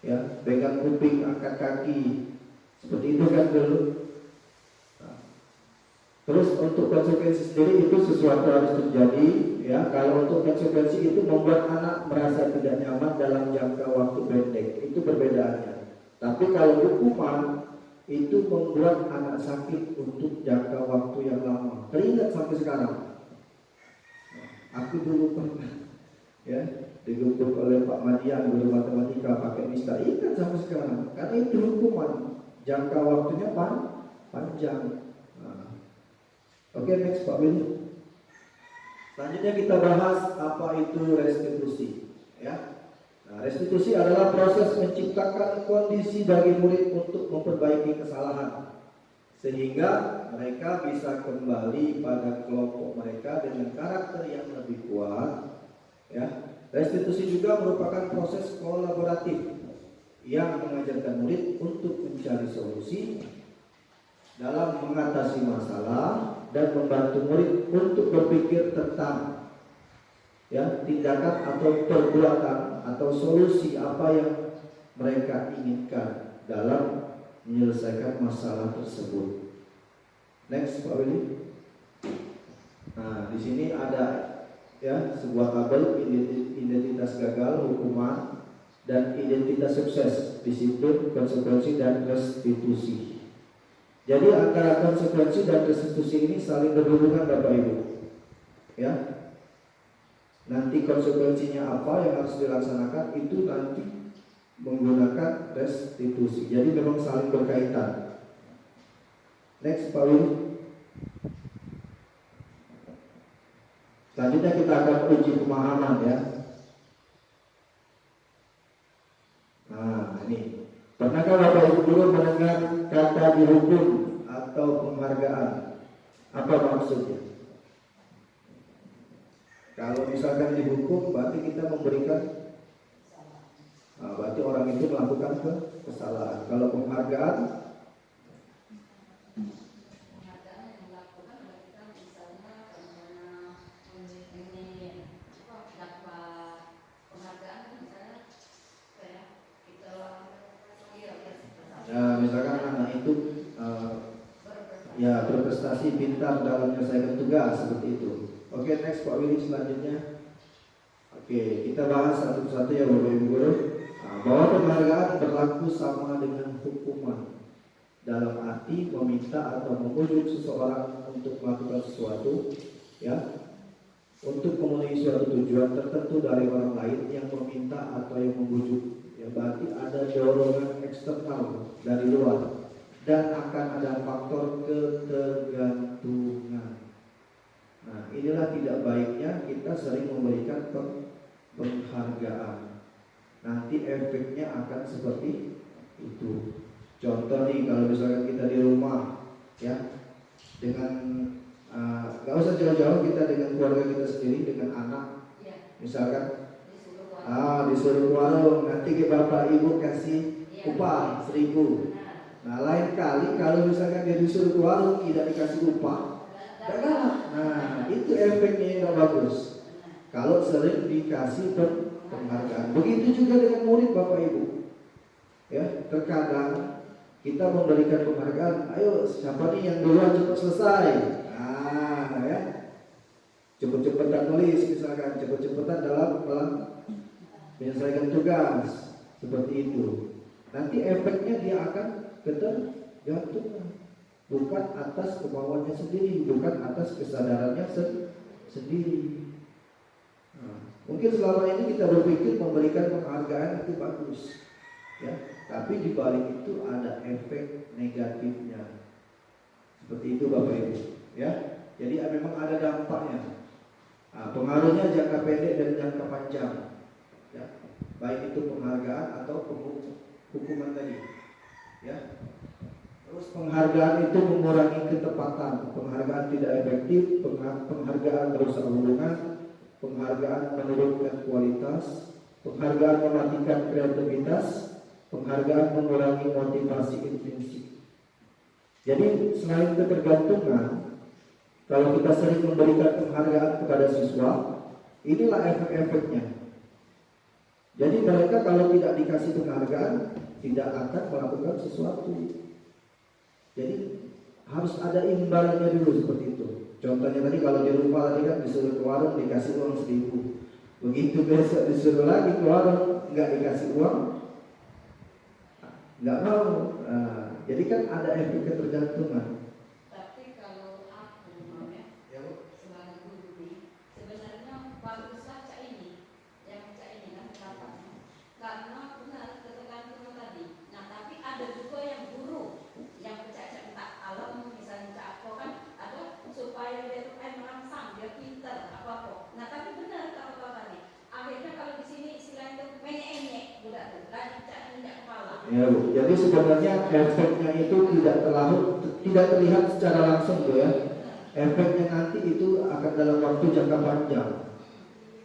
ya, pegang kuping, angkat kaki, seperti itu kan dulu. Nah, terus untuk konsekuensi sendiri itu sesuatu harus terjadi, ya. Kalau untuk konsekuensi itu membuat anak merasa tidak nyaman dalam jangka waktu pendek, itu perbedaannya. Tapi kalau hukuman itu membuat anak sakit untuk jangka waktu yang lama. Teringat sampai sekarang. Aku dulu pernah, ya, dihukum oleh Pak Madian guru matematika pakai nista. Ingat sampai sekarang. Karena itu hukuman, jangka waktunya panjang. Nah. Oke, next Pak Willy. Selanjutnya kita bahas apa itu restitusi, ya. Nah, restitusi adalah proses menciptakan kondisi bagi murid untuk memperbaiki kesalahan, sehingga mereka bisa kembali pada kelompok mereka dengan karakter yang lebih kuat, ya. Restitusi juga merupakan proses kolaboratif yang mengajarkan murid untuk mencari solusi dalam mengatasi masalah dan membantu murid untuk berpikir tentang, ya, tindakan atau perbuatan atau solusi apa yang mereka inginkan dalam menyelesaikan masalah tersebut. Next Pak Willy. Nah, di sini ada, ya, sebuah tabel identitas gagal, hukuman, dan identitas sukses, disiplin, konsekuensi, dan restitusi. Jadi antara konsekuensi dan restitusi ini saling berhubungan Bapak Ibu, ya. Nanti konsekuensinya apa yang harus dilaksanakan itu nanti menggunakan restitusi. Jadi memang saling berkaitan. Next Pak Willy. Selanjutnya kita akan uji pemahaman, ya. Nah, ini. Pernahkah Bapak Ibu dulu mendengar kata dihukum atau penghargaan? Apa maksudnya? Kalau misalkan dihukum berarti kita memberikan, nah, berarti orang itu melakukan kesalahan. Kalau penghargaan yang dilakukan oleh kita, misalnya ini dapat penghargaan, misalnya kayak kita ya, misalkan anak itu ya berprestasi, pintar dalam menyelesaikan tugas, seperti itu. Oke, next Pak Willy selanjutnya. Oke, kita bahas satu-satu ya Bapak Ibu guru. Nah, bahwa penghargaan berlaku sama dengan hukuman, dalam arti meminta atau membujuk seseorang untuk melakukan sesuatu, ya, untuk memenuhi suatu tujuan tertentu dari orang lain yang meminta atau yang membujuk. Ya, berarti ada dorongan eksternal dari luar dan akan ada faktor ketergantungan. Nah, inilah tidak baiknya kita sering memberikan penghargaan. Nanti efeknya akan seperti itu. Contoh nih, kalau misalkan kita di rumah, ya, dengan nggak usah jauh-jauh, kita dengan keluarga kita sendiri, dengan anak, Iya. misalkan Disuruh keluar. disuruh ke warung, nanti ke bapak ibu kasih Iya. upah 1.000. Benar. Nah lain kali kalau misalkan dia disuruh ke warung tidak dikasih upah, Dan- galak. Nah itu efeknya yang nggak bagus. Kalau sering dikasih penghargaan, begitu juga dengan murid bapak ibu. Ya, terkadang kita memberikan penghargaan, ayo siapa nih yang duluan cepat selesai. Nah ya, cepet-cepetan nulis misalkan, cepet-cepetan dalam menyelesaikan tugas, seperti itu. Nanti efeknya dia akan ketergantungan, bukan atas kemauannya sendiri, bukan atas kesadarannya sendiri. Nah, mungkin selama ini kita berpikir memberikan penghargaan itu bagus, ya. Tapi di balik itu ada efek negatifnya. Seperti itu Bapak Ibu, ya. Jadi memang ada dampaknya. Nah, pengaruhnya jangka pendek dan jangka panjang, ya. Baik itu penghargaan atau hukuman tadi, ya. Terus penghargaan itu mengurangi ketepatan, penghargaan tidak efektif, penghargaan merusak hubungan, penghargaan menurunkan kualitas, penghargaan mematikan kreativitas, penghargaan mengurangi motivasi intrinsik. Jadi selain ketergantungan, kalau kita sering memberikan penghargaan kepada siswa, inilah efek-efeknya. Jadi mereka kalau tidak dikasih penghargaan, tidak akan melakukan sesuatu. Jadi harus ada imbalannya dulu seperti itu. Contohnya tadi kalau di rumah tadi kan disuruh ke warung dikasih uang 1.000. Begitu besok disuruh lagi ke warung nggak dikasih uang, nggak mau. Nah, jadi kan ada efek ketergantungan. Tapi kalau aku namanya Ya, sebagai guru nih, sebenarnya baguslah Cak ini, yang Cak ini kan pendapatnya. Karena benar ketergantungan tadi. Nah tapi ada juga yang guru yang percaya minta alam, misalnya Cak Ako kan ada supaya dia tuh merangsang, dia pintar apa. Nah tapi benar kalau tadi. Akhirnya kalau di sini istilahnya itu menyek-enyek budak tuh, lagi Cak minyak kepala. ya Bu. Jadi sebenarnya efeknya itu tidak terlihat secara langsung tuh ya. Efeknya nanti itu akan dalam waktu jangka panjang.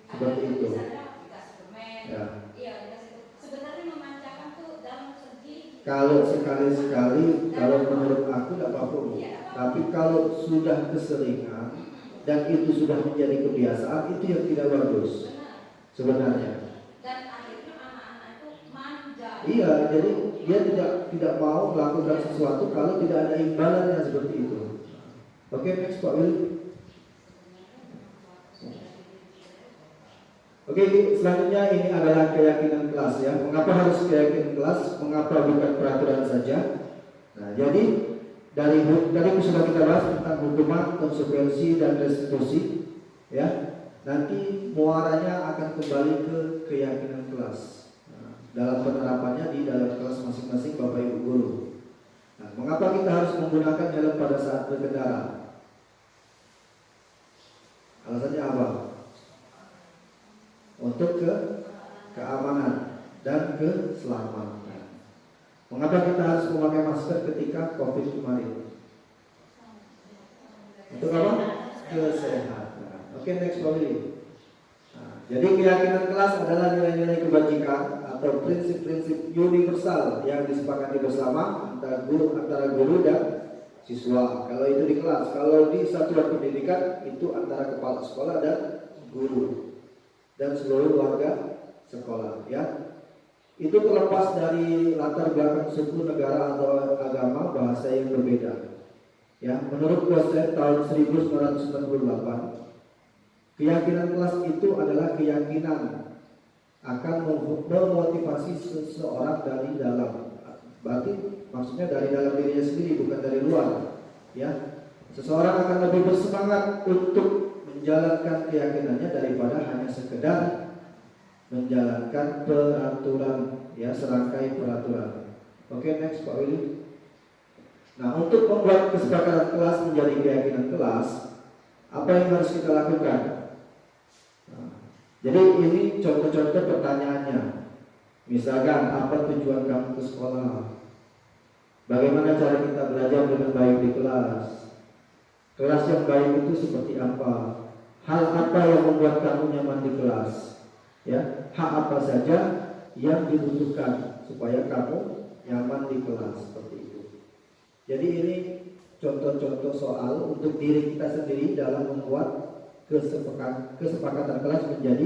Seperti itu. Misalnya dikasih permen, Ya. iya dikasih itu. Sebenarnya memanjakan tuh dalam segi. Kalau sekali-sekali, kalau menurut aku tidak apa-apa Bu. Tapi kalau sudah keseringan dan itu sudah menjadi kebiasaan, itu yang tidak bagus sebenarnya. Dan akhirnya anak-anak itu manja. Iya, jadi dia tidak mau melakukan sesuatu kalau tidak ada imbalannya seperti itu. Oke, next Pak Willy. Oke, selanjutnya ini adalah keyakinan kelas ya. Mengapa harus keyakinan kelas? Mengapa bukan peraturan saja? Nah, jadi dari sudah kita bahas tentang hukuman, konsekuensi dan restitusi, ya. Nanti muaranya akan kembali ke keyakinan kelas. Nah, dalam penerapannya di dalam kelas masing-masing Bapak Ibu guru. Nah, mengapa kita harus menggunakan helm pada saat berkendara? Alasannya apa? Untuk keamanan dan keselamatan. Mengapa kita harus memakai masker ketika COVID kemarin? Untuk apa? Kesehatan. Oke, next Pak Willy. Nah, jadi keyakinan kelas adalah nilai-nilai kebajikan atau prinsip-prinsip universal yang disepakati bersama antara guru dan siswa. Kalau itu di kelas, kalau di satuan pendidikan itu antara kepala sekolah dan guru dan seluruh warga sekolah, ya. Itu terlepas dari latar belakang suku, negara atau agama, bahasa yang berbeda. Ya, menurut Gosen tahun 1998, keyakinan kelas itu adalah keyakinan akan memotivasi seseorang dari dalam. Berarti maksudnya dari dalam dirinya sendiri, bukan dari luar. Ya, seseorang akan lebih bersemangat untuk menjalankan keyakinannya daripada hanya sekedar menjalankan peraturan, ya, serangkai peraturan. Oke, next Pak Willy. Nah, untuk membuat kesepakatan kelas menjadi keyakinan kelas, apa yang harus kita lakukan? Nah, jadi ini contoh-contoh pertanyaannya. Misalkan, apa tujuan kamu ke sekolah? Bagaimana cara kita belajar dengan baik di kelas? Kelas yang baik itu seperti apa? Hal apa yang membuat kamu nyaman di kelas? Ya, hak apa saja yang dibutuhkan supaya kamu nyaman di kelas, seperti itu. Jadi ini contoh-contoh soal untuk diri kita sendiri dalam membuat kesepakatan kelas menjadi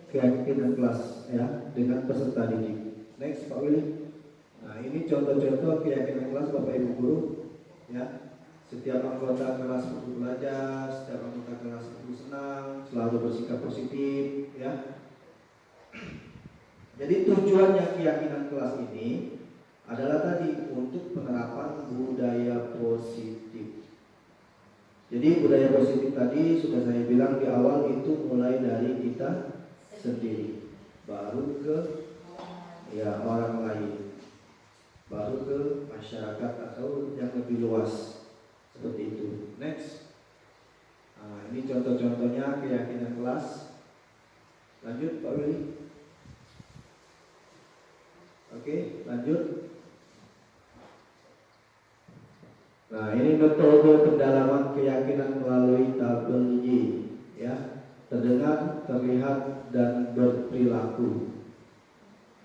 keyakinan kelas, ya, dengan peserta didik. Next, Pak Willy. Nah, ini contoh-contoh keyakinan kelas Bapak Ibu guru, ya. Setiap anggota kelas perlu belajar, setiap anggota kelas perlu senang, selalu bersikap positif, ya. Jadi tujuannya keyakinan kelas ini adalah tadi untuk penerapan budaya positif. Jadi budaya positif tadi sudah saya bilang di awal itu mulai dari kita sendiri, baru ke orang lain, baru ke masyarakat atau yang lebih luas. Seperti itu. Next. Nah, ini contoh-contohnya keyakinan kelas. Lanjut Pak Willy. Oke, lanjut. Nah, ini metode pendalaman keyakinan melalui tabel Y, ya. Terdengar, terlihat, dan berperilaku.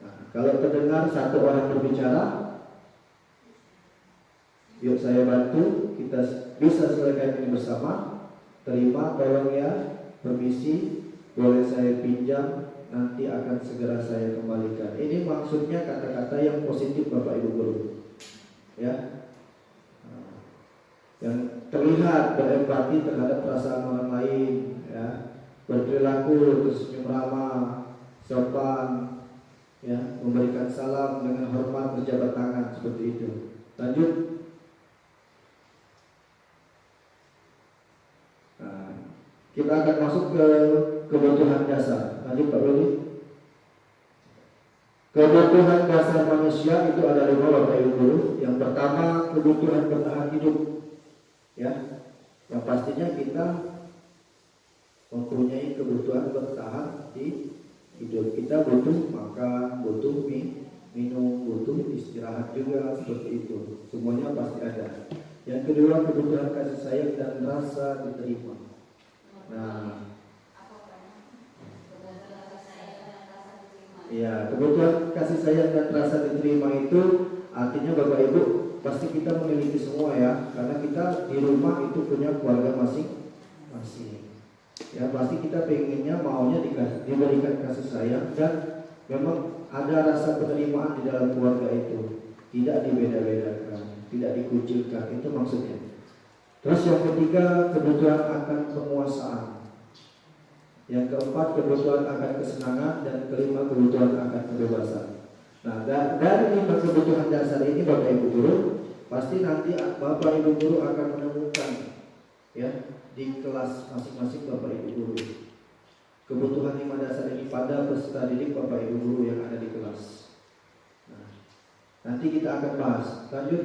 Nah, kalau terdengar satu orang berbicara, yuk saya bantu, kita bisa selesaikan ini bersama. Terima, tolong ya, permisi, boleh saya pinjam, nanti akan segera saya kembalikan. Ini maksudnya kata-kata yang positif Bapak Ibu guru, ya. Yang terlihat berempati terhadap perasaan orang lain, ya, berperilaku tersenyum ramah, sopan, ya, memberikan salam dengan hormat, berjabat tangan, seperti itu. Lanjut. Kita akan masuk ke kebutuhan dasar. Lanjut Pak Rudi. Kebutuhan dasar manusia itu ada 5 Bapak Ibu guru. Yang pertama kebutuhan bertahan hidup, ya. Yang pastinya kita mempunyai kebutuhan bertahan di hidup. Kita butuh makan, butuh minum, butuh istirahat juga, seperti itu. Semuanya pasti ada. Yang kedua kebutuhan kasih sayang dan rasa diterima. Nah, ya, kebutuhan kasih sayang dan rasa diterima itu artinya Bapak Ibu pasti kita memiliki semua, ya, karena kita di rumah itu punya keluarga masing-masing. Ya, pasti kita pengennya maunya diberikan kasih sayang dan memang ada rasa penerimaan di dalam keluarga itu, tidak dibeda-bedakan, tidak dikucilkan, itu maksudnya. Terus yang ketiga kebutuhan akan penguasaan. Yang keempat kebutuhan akan kesenangan, dan kelima kebutuhan akan kebebasan. Nah, dari 5 kebutuhan dasar ini Bapak Ibu guru, pasti nanti Bapak Ibu guru akan menemukan, ya, di kelas masing-masing Bapak Ibu guru. Kebutuhan 5 dasar ini pada peserta didik Bapak Ibu guru yang ada di kelas. Nah, nanti kita akan bahas. Lanjut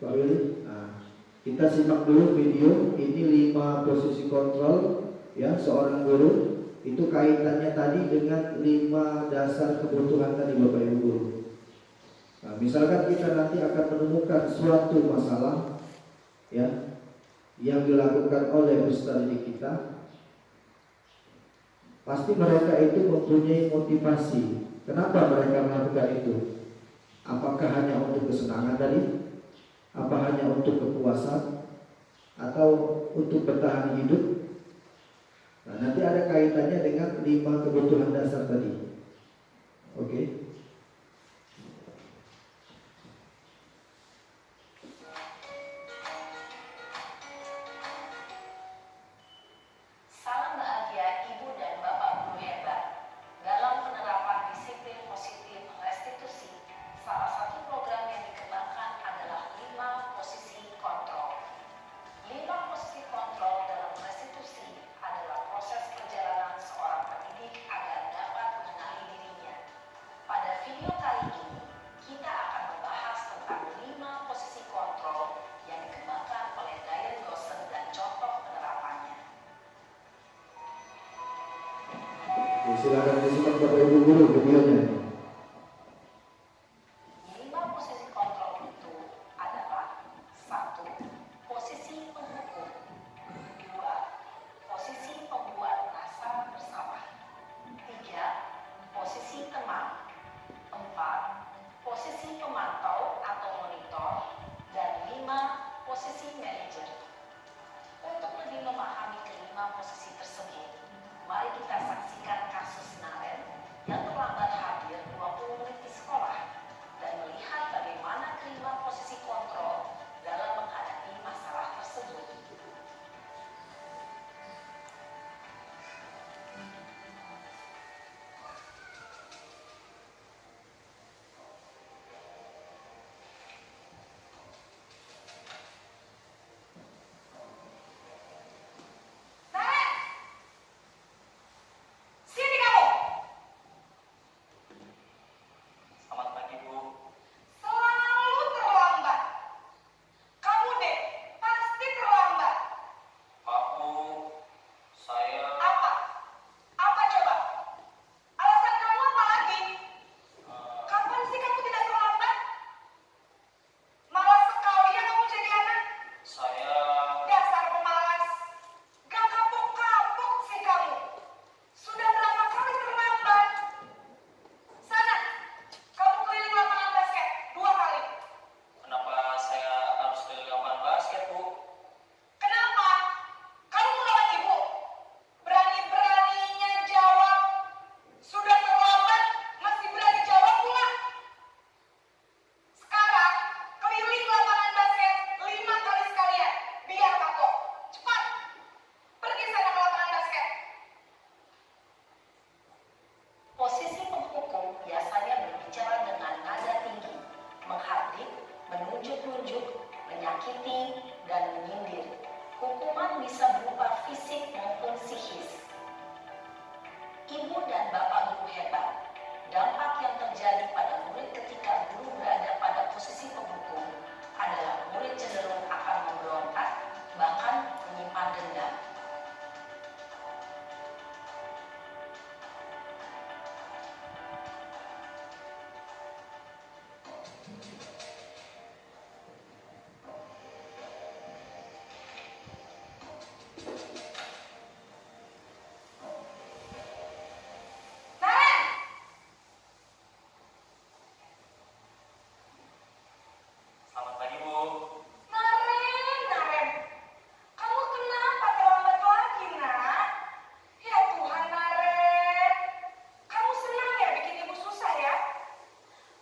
Pak Willy. Nah, kita simak dulu video ini 5 posisi kontrol, ya, seorang guru. Itu kaitannya tadi dengan 5 dasar kebutuhan tadi Bapak Ibu guru. Nah, misalkan kita nanti akan menemukan suatu masalah, ya, yang dilakukan oleh peserta didik kita, pasti mereka itu mempunyai motivasi. Kenapa mereka melakukan itu? Apakah hanya untuk kesenangan tadi? Apa hanya untuk kepuasan atau untuk bertahan hidup? Nah, nanti ada kaitannya dengan 5 kebutuhan dasar tadi. Oke. Salam bahagia Ibu dan Bapak guru hebat. Dalam penerapan disiplin positif restitusi, salah satu program yang dikembangkan adalah 5 posisi kontrol. 5 posisi kontrol dalam restitusi adalah proses perjalanan seorang pendidik agar dapat mengenali dirinya. Pada video kali ini, kita akan membahas tentang 5 posisi kontrol yang dikembangkan oleh Diane Gossen dan contoh penerapannya. Silakan disimak Bapak Ibu guru videonya. 5 posisi kontrol itu adalah 1. Posisi penghukum. Selamat pagi, Bu. Naren, Naren, kamu kenapa terlambat lagi, nak? Ya Tuhan, Naren, kamu senang ya bikin ibu susah ya?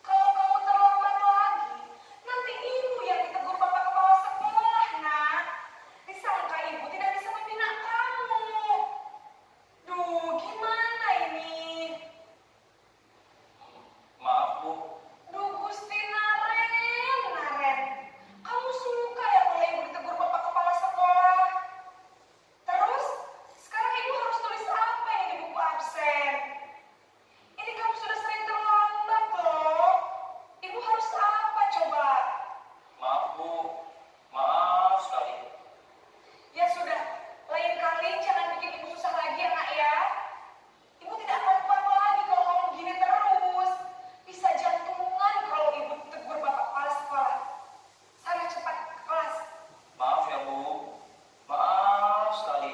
Kalau kamu terlambat lagi, nanti ibu yang ditegur bapak kepala sekolah, nak. Disangka ibu tidak bisa membina kamu. Duh, gimana ini? Maaf, Bu. Duh, Gusti Naren, kamu suka ya kalau ibu ditegur bapak kepala sekolah? Terus, sekarang ibu harus tulis apa ini di buku absen? Ini kamu sudah sering terlambat loh. Ibu harus apa coba? Maaf, Bu. Maaf sekali. Ya sudah, lain kali jangan bikin ibu susah lagi ya, nak ya. Ibu tidak akan kuat lagi kalau kamu begini terus. Bisa jantungan kalau ibu tegur bapak kepala sekolah. Sana cepat ke kelas. Maaf ya, Bu. Maaf sekali.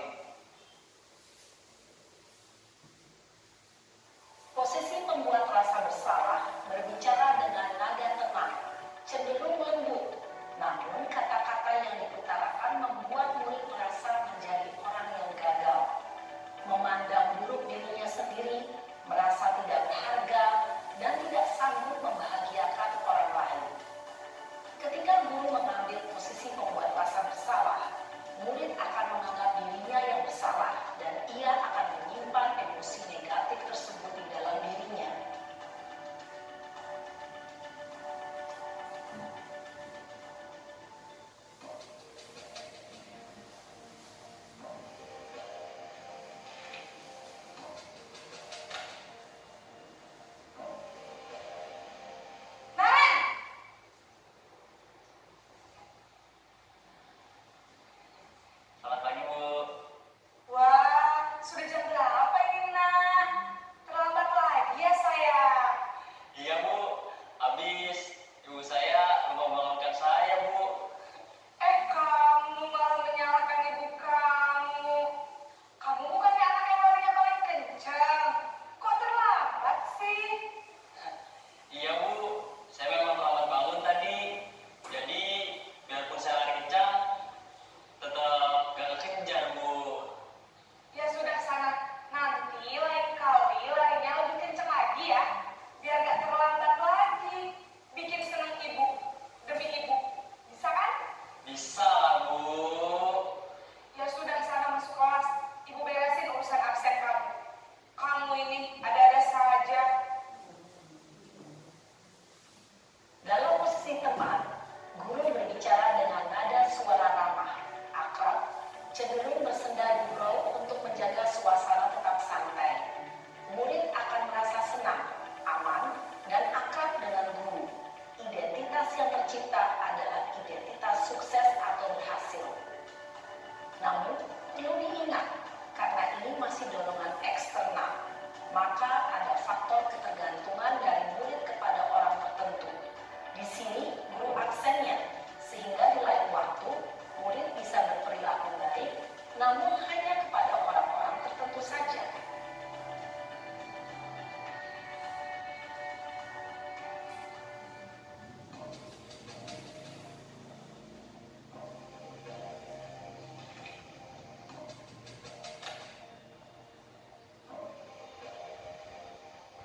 Posisi pembuat rasa bersalah berbicara dengan nada tenang, cenderung lembut. Namun kata-kata yang diutarakan membuat murid merasa menjadi orang yang gagal, memandang buruk dirinya sendiri, merasa tidak berharga, dan tidak sanggup membahagiakan orang lain. Ketika guru mengambil posisi pembuat rasa bersalah, murid akan menganggap dirinya yang bersalah dan ia akan menyimpan emosi negatif tersebut di dalam dirinya. Naren! Selamat pagi, Bu. Wah, sudah jam berapa ini, nak? Terlambat lagi ya, sayang. Iya, Bu. Habis ibu saya lupa membangunkan saya, Bu. Kamu malah menyalahkan ibu kamu. Kamu bukannya anak yang larinya paling kencang. Kok terlambat sih? Iya, Bu. Saya memang terlambat bangun tadi. Jadi, biarpun saya lari kencang, tetap gak kejar, Bu. Ya sudah sana. Nanti lain kali larinya lebih kencang lagi ya. Biar gak terlambat lagi. Bikin senang ibu. Demi ibu. Bisa kan? Bisa lah, Bu. Ya sudah sana masuk kelas. Ibu beresin urusan absen kamu. Kamu ini ada-ada saja. Dalam posisi teman, guru berbicara dengan nada suara ramah, akrab, cenderung bersenda gurau untuk menjaga suasana tetap santai. Murid akan merasa senang, aman, dan akrab dengan guru. Identitas yang tercipta adalah identitas sukses atau berhasil. Namun, perlu diingat, karena ini masih dorongan eksternal, maka ada faktor ketergantungan dari murid kepada orang tertentu. Di sini, guru absennya, sehingga di lain waktu, murid bisa berperilaku baik, namun hanya kepada orang-orang tertentu saja.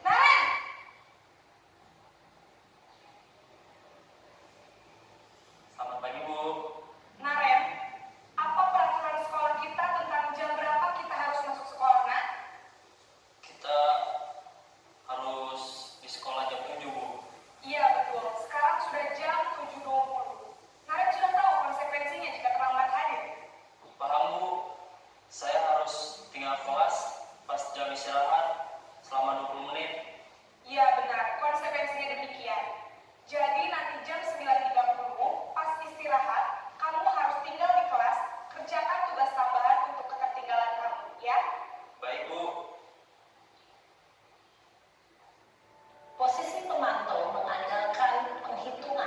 Naren! Selamat pagi, Bu. Naren, apa peraturan sekolah kita tentang jam berapa kita harus masuk sekolah, nak? Kita harus di sekolah jam 7, Bu. Iya betul, sekarang sudah jam 7.20. Naren sudah tahu konsekuensinya jika terlambat hadir. Paham, Bu. Saya harus tinggal kelas pas jam istirahat selama 20 menit. Iya benar, konsekuensinya demikian. Jadi nanti jam 9.30 pas istirahat, kamu harus tinggal di kelas, kerjakan tugas tambahan untuk ketertinggalan kamu, ya? Baik, Bu. Posisi pemantau mengandalkan penghitungan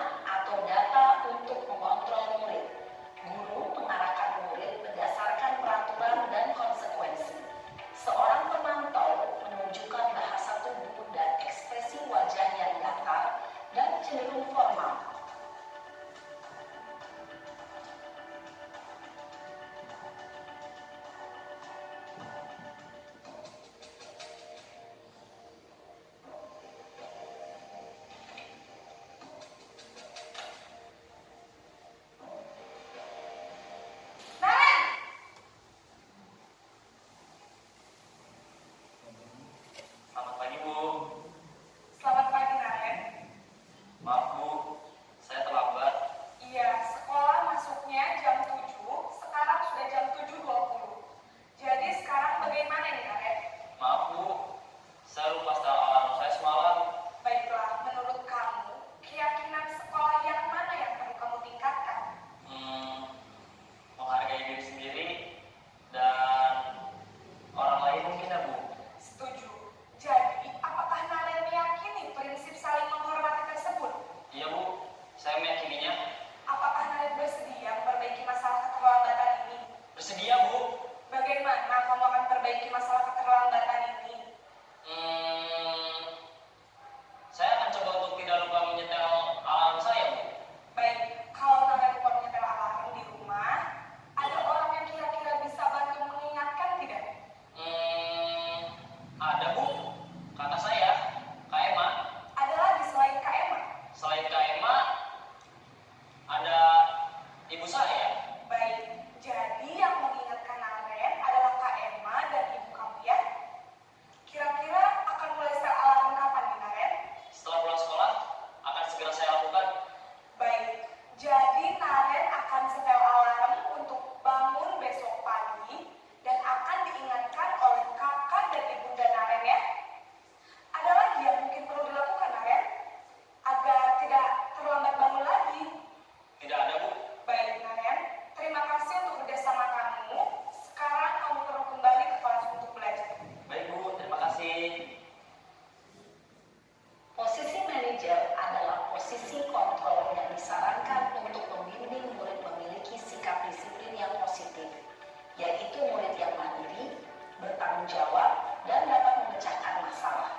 jawab, dan dapat memecahkan masalah.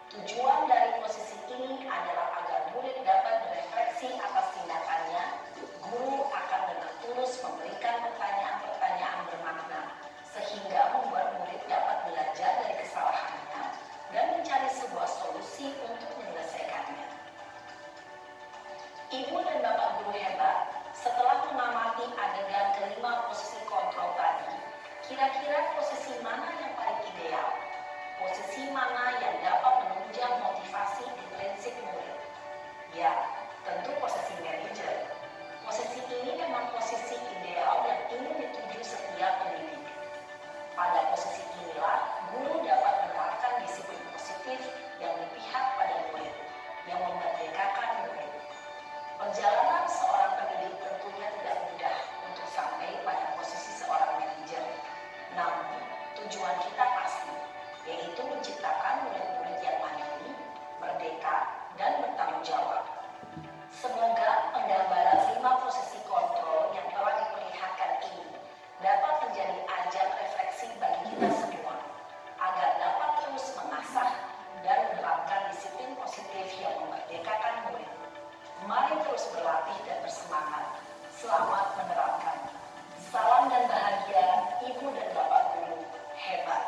Tujuan dari posisi ini adalah agar murid dapat berefleksi atas tindakannya. Guru akan dengan tulus memberikan pertanyaan-pertanyaan bermakna, sehingga membuat murid dapat belajar dari kesalahannya dan mencari sebuah solusi untuk menyelesaikannya. Ibu dan Bapak guru hebat, setelah mengamati adegan kelima posisi kontrol tadi, kira-kira posisi mana yang paling ideal? Posisi mana yang dapat menunjang motivasi intrinsik murid? Ya, tentu posisi manajer. Posisi ini memang posisi ideal yang ingin dituju setiap pendidik. Pada posisi inilah, guru dapat menerapkan disiplin positif yang berpihak pada murid, yang memerdekakan murid. Perjalanan seorang pendidik tentunya tidak mudah untuk sampai pada posisi seorang manajer. Namun, tujuan kita pasti, yaitu menciptakan murid-murid yang mandiri, merdeka, dan bertanggung jawab. Semoga penggambaran 5 posisi kontrol yang telah diperlihatkan ini dapat menjadi ajang refleksi bagi kita semua, agar dapat terus mengasah dan menerapkan disiplin positif yang memerdekakan murid. Mari terus berlatih dan bersemangat. Selamat menerapkan. Salam dan bahagia, Ibu dan Bapak guru hebat.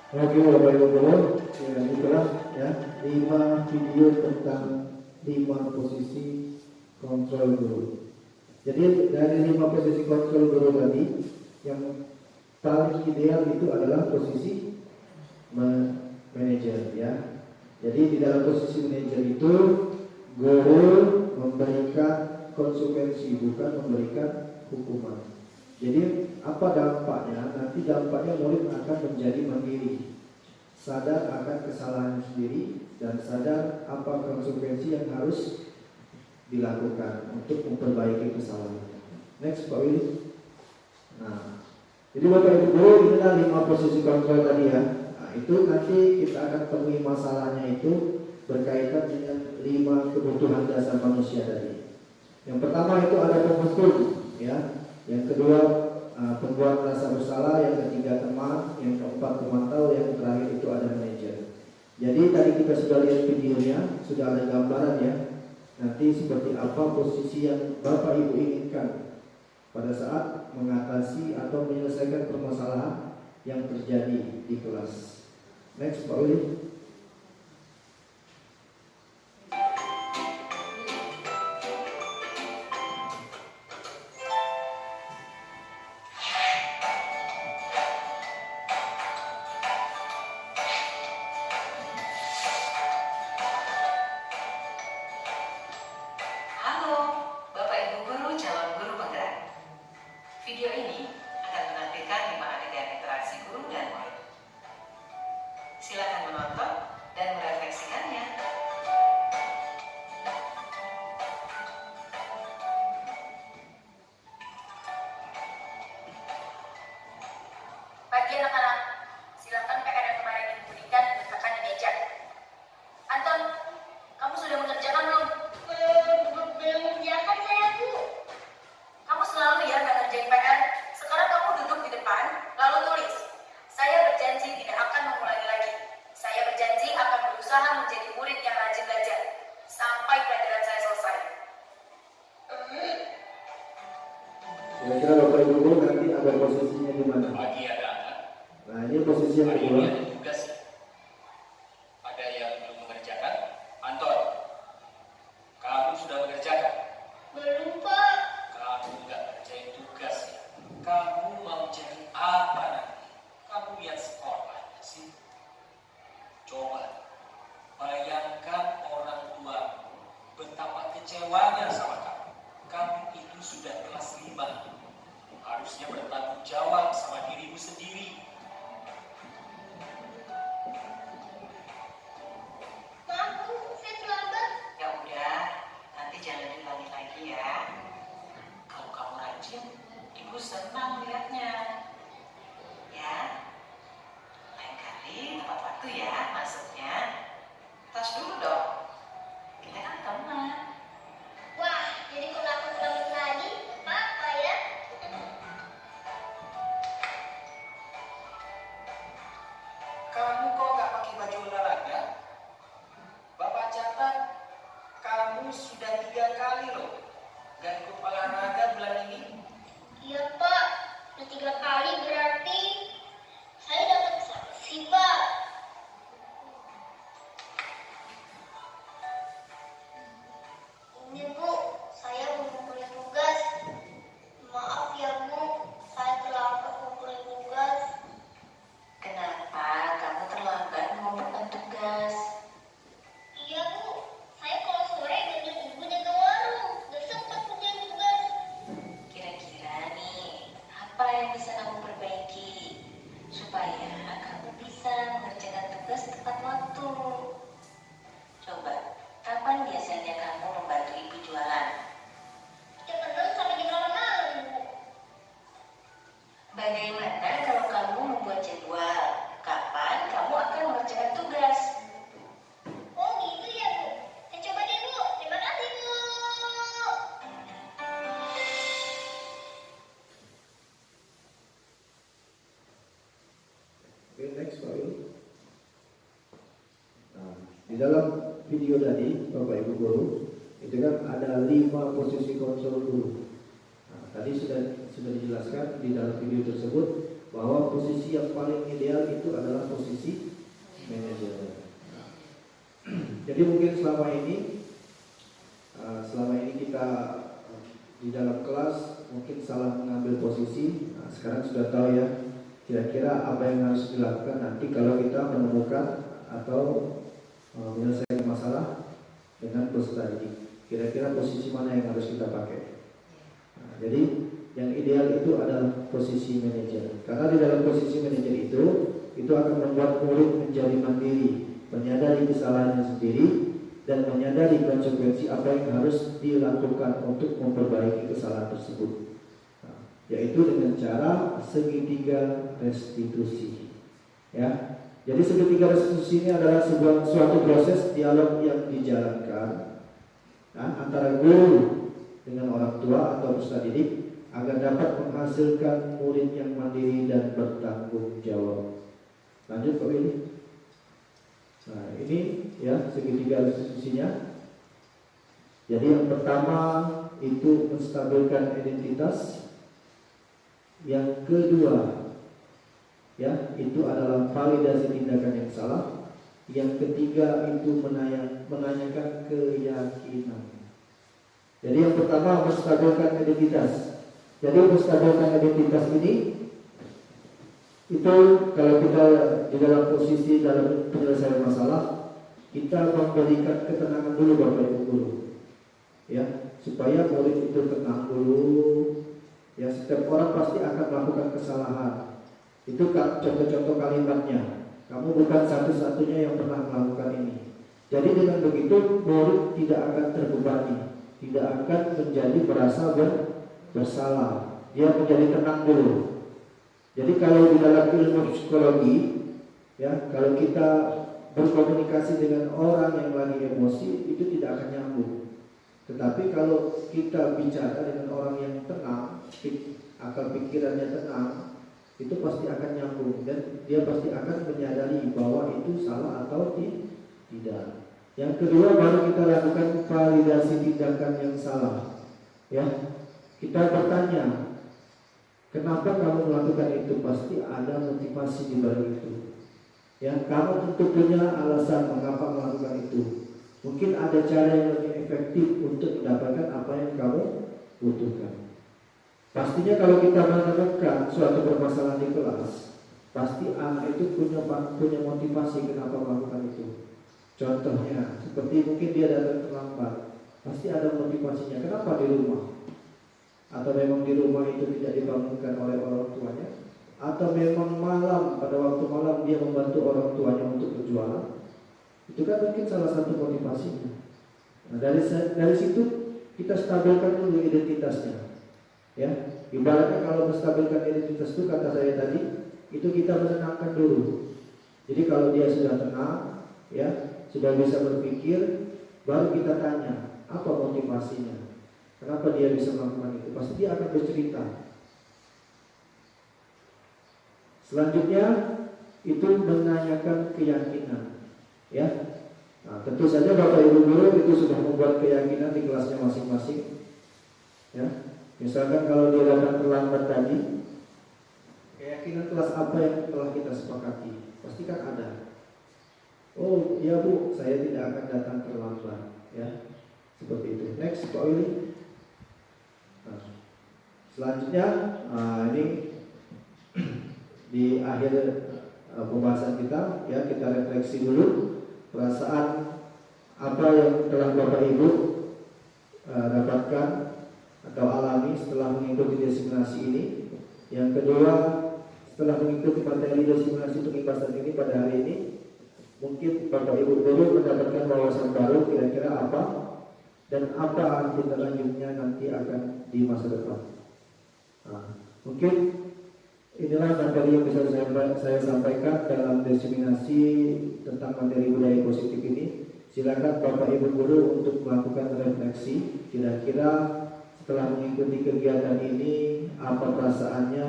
Oke, Bapak Ibu guru, ya, itulah ya 5 video tentang 5 posisi kontrol guru. Jadi dari 5 posisi kontrol guru tadi, yang paling ideal itu adalah posisi manajer ya. Jadi di dalam posisi manajer itu guru memberikan konsekuensi, bukan memberikan hukuman. Jadi apa dampaknya? Nanti dampaknya murid akan menjadi mandiri, sadar akan kesalahan sendiri, dan sadar apa konsekuensi yang harus dilakukan untuk memperbaiki kesalahan. Next, Pak Willy. Nah, jadi Bapak Ibu guru, ini adalah 5 posisi kontrol tadi ya. Nah, itu nanti kita akan temui masalahnya itu berkaitan dengan 5 kebutuhan dasar manusia tadi. Yang pertama itu ada pembetul, ya. Yang kedua pembuat rasa bersalah, yang ketiga teman, yang keempat pemantau, yang terakhir itu ada manajer. Jadi tadi kita sudah lihat videonya, sudah ada gambaran ya. Nanti seperti apa posisi yang Bapak Ibu inginkan pada saat mengatasi atau menyelesaikan permasalahan yang terjadi di kelas. Next, Pak Willy. Video ini akan menampilkan 5 adegan interaksi guru dan murid. Silakan menonton dan merefleksikannya. Pagi anak-anak, silakan PKN yang kemarin diberikan letakkan di meja. Anton, kamu sudah mengerjakan belum? Belum mengerjakan saya, Bu. Kamu selalu ya nggak ngerjain PR. Sekarang kamu duduk di depan, lalu tulis. Saya berjanji tidak akan mengulangi lagi. Saya berjanji akan berusaha menjadi murid yang rajin belajar sampai pelajaran saya selesai. Kira-kira Bapak Ibu guru nanti ada posisinya di mana? Pagi ada anak. Nah, ini posisi yang Hari kedua. ini ada tugas. Ada yang belum mengerjakan? Anton, kamu sudah mengerjakan? Belum, Pak. Kamu nggak kerjain tugas ya? Kamu mau jadi apa nanti? Kamu lihat sekolahnya sih. Coba bayangkan orang tua betapa kecewanya sama kamu. Kamu itu sudah kelas 5. Harusnya bertanggung jawab sama dirimu sendiri. Maaf, Bu, saya terlambat. Ya udah, nanti jangan diulangi lagi ya. Kalau kamu rajin, Ibu senang melihatnya. Ya, lain kali tepat waktu ya masuknya. Tas dulu dong. Kita kan teman. Wah, jadi kalau aku terlambat lagi, apa ya? Bagaimana kalau kamu membuat jadwal? Kapan kamu akan mengerjakan tugas? Oh gitu ya Bu. Saya coba deh Bu. Terima kasih Bu. Oke, next Pak Wil. Nah, di dalam video tadi Bapak Ibu Guru itu kan ada 5 posisi konselor guru. Nah, tadi sudah dijelaskan di dalam video tersebut bahwa posisi yang paling ideal itu adalah posisi manajer. Nah, jadi mungkin selama ini kita di dalam kelas mungkin salah mengambil posisi. Nah, sekarang sudah tahu ya kira-kira apa yang harus dilakukan nanti kalau kita menemukan atau menyelesaikan masalah dengan peserta didik. Kira-kira posisi mana yang harus kita pakai. Nah, jadi yang ideal itu adalah posisi manajer. Karena di dalam posisi manajer itu akan membuat murid menjadi mandiri, menyadari kesalahannya sendiri, dan menyadari konsekuensi apa yang harus dilakukan untuk memperbaiki kesalahan tersebut. Nah, yaitu dengan cara segitiga restitusi. Ya, jadi segitiga restitusi ini adalah suatu proses dialog yang dijalankan antara guru dengan orang tua atau peserta didik agar dapat menghasilkan murid yang mandiri dan bertanggung jawab. Lanjut Pak Willy. Nah ini ya segitiga restitusinya. Jadi yang pertama itu menstabilkan identitas. Yang kedua ya itu adalah validasi tindakan yang salah. Yang ketiga itu menanyakan keyakinan. Jadi yang pertama menstabilkan identitas. Jadi menstabilkan identitas ini itu kalau kita di dalam posisi dalam penyelesaian masalah kita memberikan ketenangan dulu Bapak Ibu Guru, ya supaya murid itu tenang dulu. Ya setiap orang pasti akan melakukan kesalahan. Itu contoh-contoh kalimatnya. Kamu bukan satu-satunya yang pernah melakukan ini. Jadi dengan begitu murid tidak akan terbebani, tidak akan menjadi merasa bersalah. Dia menjadi tenang dulu. Jadi kalau di dalam ilmu psikologi, ya kalau kita berkomunikasi dengan orang yang lagi emosi itu tidak akan nyambung. Tetapi kalau kita bicara dengan orang yang tenang, akal pikirannya tenang, itu pasti akan nyambung dan dia pasti akan menyadari bahwa itu salah atau tidak. Yang kedua baru kita lakukan validasi tindakan yang salah. Ya, kita bertanya, kenapa kamu melakukan itu? Pasti ada motivasi di balik itu. Ya, kamu tentu punya alasan mengapa melakukan itu. Mungkin ada cara yang lebih efektif untuk mendapatkan apa yang kamu butuhkan. Pastinya kalau kita menemukan suatu permasalahan di kelas, pasti anak itu punya motivasi kenapa melakukan itu. Contohnya, seperti mungkin dia datang terlambat, pasti ada motivasinya. Kenapa di rumah? Atau memang di rumah itu tidak dibangunkan oleh orang tuanya? Atau memang malam, pada waktu malam dia membantu orang tuanya untuk berjualan? Itu kan mungkin salah satu motivasinya. Nah, dari situ kita stabilkan dulu identitasnya. Ya, ibaratnya kalau menstabilkan identitas itu kata saya tadi, itu kita menenangkan dulu. Jadi kalau dia sudah tenang, ya, sudah bisa berpikir, baru kita tanya apa motivasinya, kenapa dia bisa melakukan itu. Pasti dia akan bercerita. Selanjutnya itu menanyakan keyakinan, ya. Nah, tentu saja Bapak Ibu Guru itu sudah membuat keyakinan di kelasnya masing-masing, ya. Misalkan kalau dia datang terlambat tadi, keyakinan kelas apa yang telah kita sepakati? Pasti kan ada. Oh ya Bu, saya tidak akan datang terlambat, ya. Seperti itu. Next Pak Willy. Nah, selanjutnya, ini di akhir pembahasan kita, ya kita refleksi dulu perasaan apa yang telah Bapak Ibu dapatkan atau alami setelah mengikuti desiminasi ini. Yang kedua, setelah mengikuti materi desiminasi pengibasan ini pada hari ini, mungkin Bapak Ibu Guru mendapatkan wawasan baru kira-kira apa dan apa tindak lanjutnya nanti akan di masa depan. Nah, mungkin inilah materi yang bisa saya sampaikan dalam diseminasi tentang materi budaya positif ini. Silakan Bapak Ibu Guru untuk melakukan refleksi. Kira-kira setelah mengikuti kegiatan ini apa perasaannya,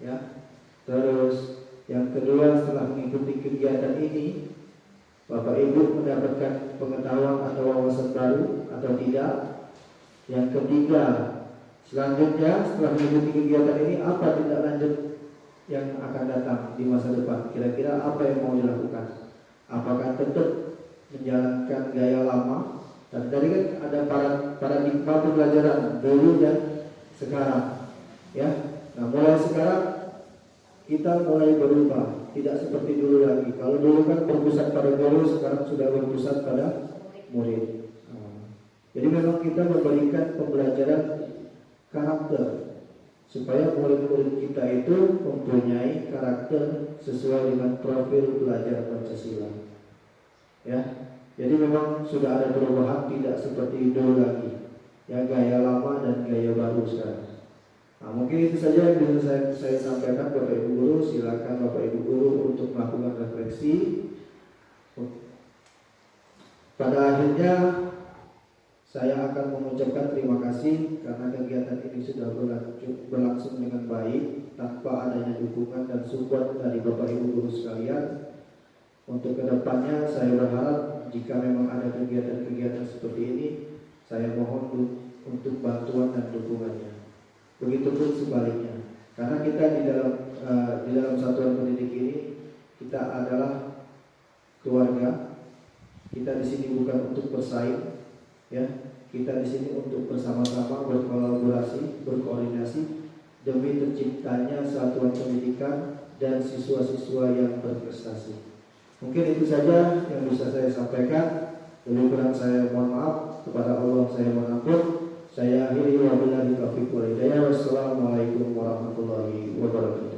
ya. Terus yang kedua, setelah mengikuti kegiatan ini Bapak Ibu mendapatkan pengetahuan atau wawasan baru atau tidak. Yang ketiga, selanjutnya setelah mengikuti kegiatan ini apa tindak lanjut yang akan datang di masa depan? Kira-kira apa yang mau dilakukan? Apakah tetap menjalankan gaya lama? Dan tadi kan ada paradigma pembelajaran dulu dan sekarang, ya. Nah, mulai sekarang kita mulai berubah, tidak seperti dulu lagi. Kalau dulu kan berpusat pada guru, sekarang sudah berpusat pada murid. Jadi memang kita memberikan pembelajaran karakter supaya murid-murid kita itu mempunyai karakter sesuai dengan profil belajar Pancasila. Ya, jadi memang sudah ada perubahan, tidak seperti dulu lagi. Ya, gaya lama dan gaya baru sekarang. Nah, mungkin itu saja yang bisa saya sampaikan Bapak Ibu Guru. Silakan Bapak Ibu Guru untuk melakukan refleksi. Pada akhirnya saya akan mengucapkan terima kasih karena kegiatan ini sudah berlangsung dengan baik tanpa adanya dukungan dan support dari Bapak Ibu Guru sekalian. Untuk kedepannya saya berharap jika memang ada kegiatan-kegiatan seperti ini, saya mohon untuk bantuan dan dukungannya. Begitupun sebaliknya, karena kita di dalam satuan pendidik ini kita adalah keluarga. Kita di sini bukan untuk bersaing, ya. Kita di sini untuk bersama-sama berkolaborasi, berkoordinasi demi terciptanya satuan pendidikan dan siswa-siswa yang berprestasi. Mungkin itu saja yang bisa saya sampaikan. Lebih kurang saya mohon maaf, kepada Allah saya mohon ampun. Saya akhiri wabillahi taufiq wal hidayah. Wassalamualaikum warahmatullahi wabarakatuh.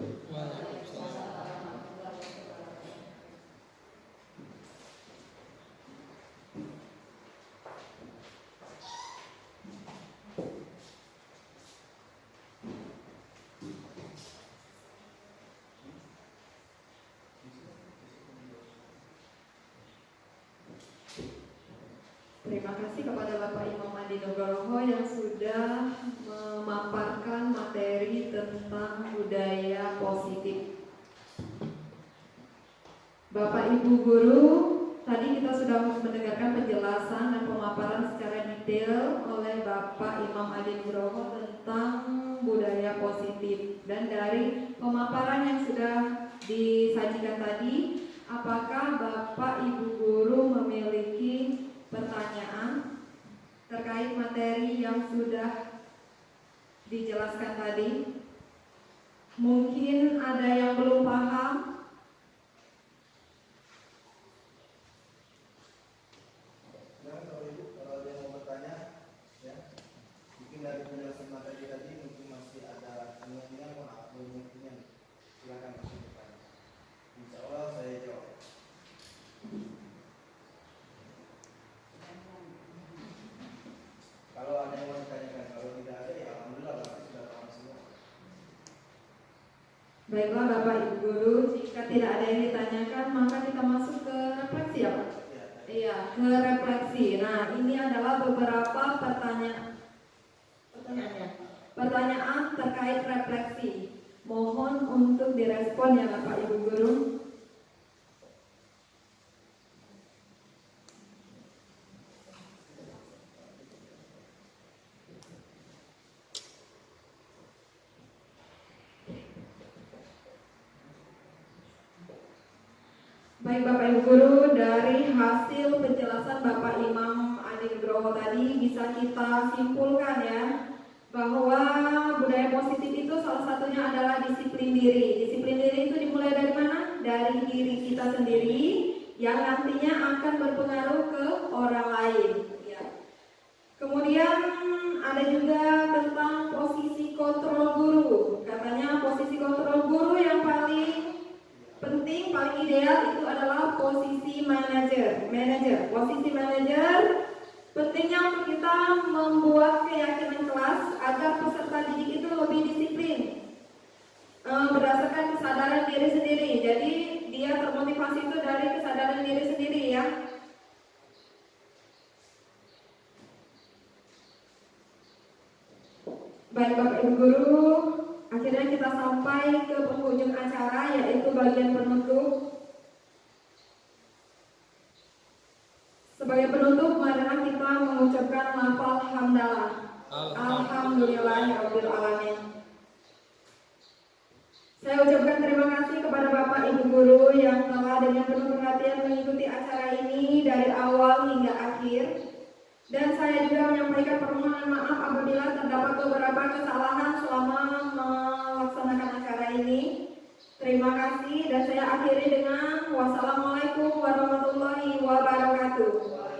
Terima kasih kepada Bapak Imam Adi Nugroho yang sudah memaparkan materi tentang budaya positif. Bapak Ibu Guru, tadi kita sudah mendengarkan penjelasan dan pemaparan secara detail oleh Bapak Imam Adi Nugroho tentang budaya positif. Dan dari pemaparan yang sudah disajikan tadi, apakah Bapak Ibu Guru memiliki pertanyaan terkait materi yang sudah dijelaskan tadi? Mungkin ada yang belum paham. Kalau ada yang mau bertanya, ya, mungkin dari penjelasan materi tadi mungkin masih ada yang mungkin silakan masuk bertanya. Insya Allah saya jawab. Kalau ada yang mau ditanyakan, kalau tidak ada ya alhamdulillah Bapak sudah paham semua. Baiklah Bapak Ibu Guru, jika tidak ada yang ditanyakan maka kita masuk ke refleksi ya Pak? Iya, ke refleksi. Nah, ini adalah beberapa pertanyaan terkait refleksi. Mohon untuk direspon ya Bapak Ibu Guru. Baik Bapak Ibu Guru, dari hasil penjelasan Bapak Imam Adi Nugroho tadi bisa kita simpulkan ya bahwa budaya positif itu salah satunya adalah disiplin diri. Disiplin diri itu dimulai dari mana? Dari diri kita sendiri yang nantinya akan berpengaruh ke orang lain. Ya. Kemudian ada juga tentang posisi kontrol guru. Katanya posisi kontrol guru yang paling penting, paling ideal itu adalah posisi manajer. Posisi manajer pentingnya untuk kita membuat keyakinan kelas agar peserta didik itu lebih disiplin. Berdasarkan termotivasi itu dari kesadaran diri sendiri ya. Baik Bapak Ibu Guru, akhirnya kita sampai ke penghujung acara, yaitu bagian penutup. Sebagai penutup, marilah kita mengucapkan lafal hamdalah. Alhamdulillahirabbil alamin. Saya ucapkan terima kasih kepada Bapak Ibu Guru yang telah dengan penuh perhatian mengikuti acara ini dari awal hingga akhir. Dan saya juga menyampaikan permohonan maaf apabila terdapat beberapa kesalahan selama melaksanakan acara ini. Terima kasih dan saya akhiri dengan wassalamualaikum warahmatullahi wabarakatuh.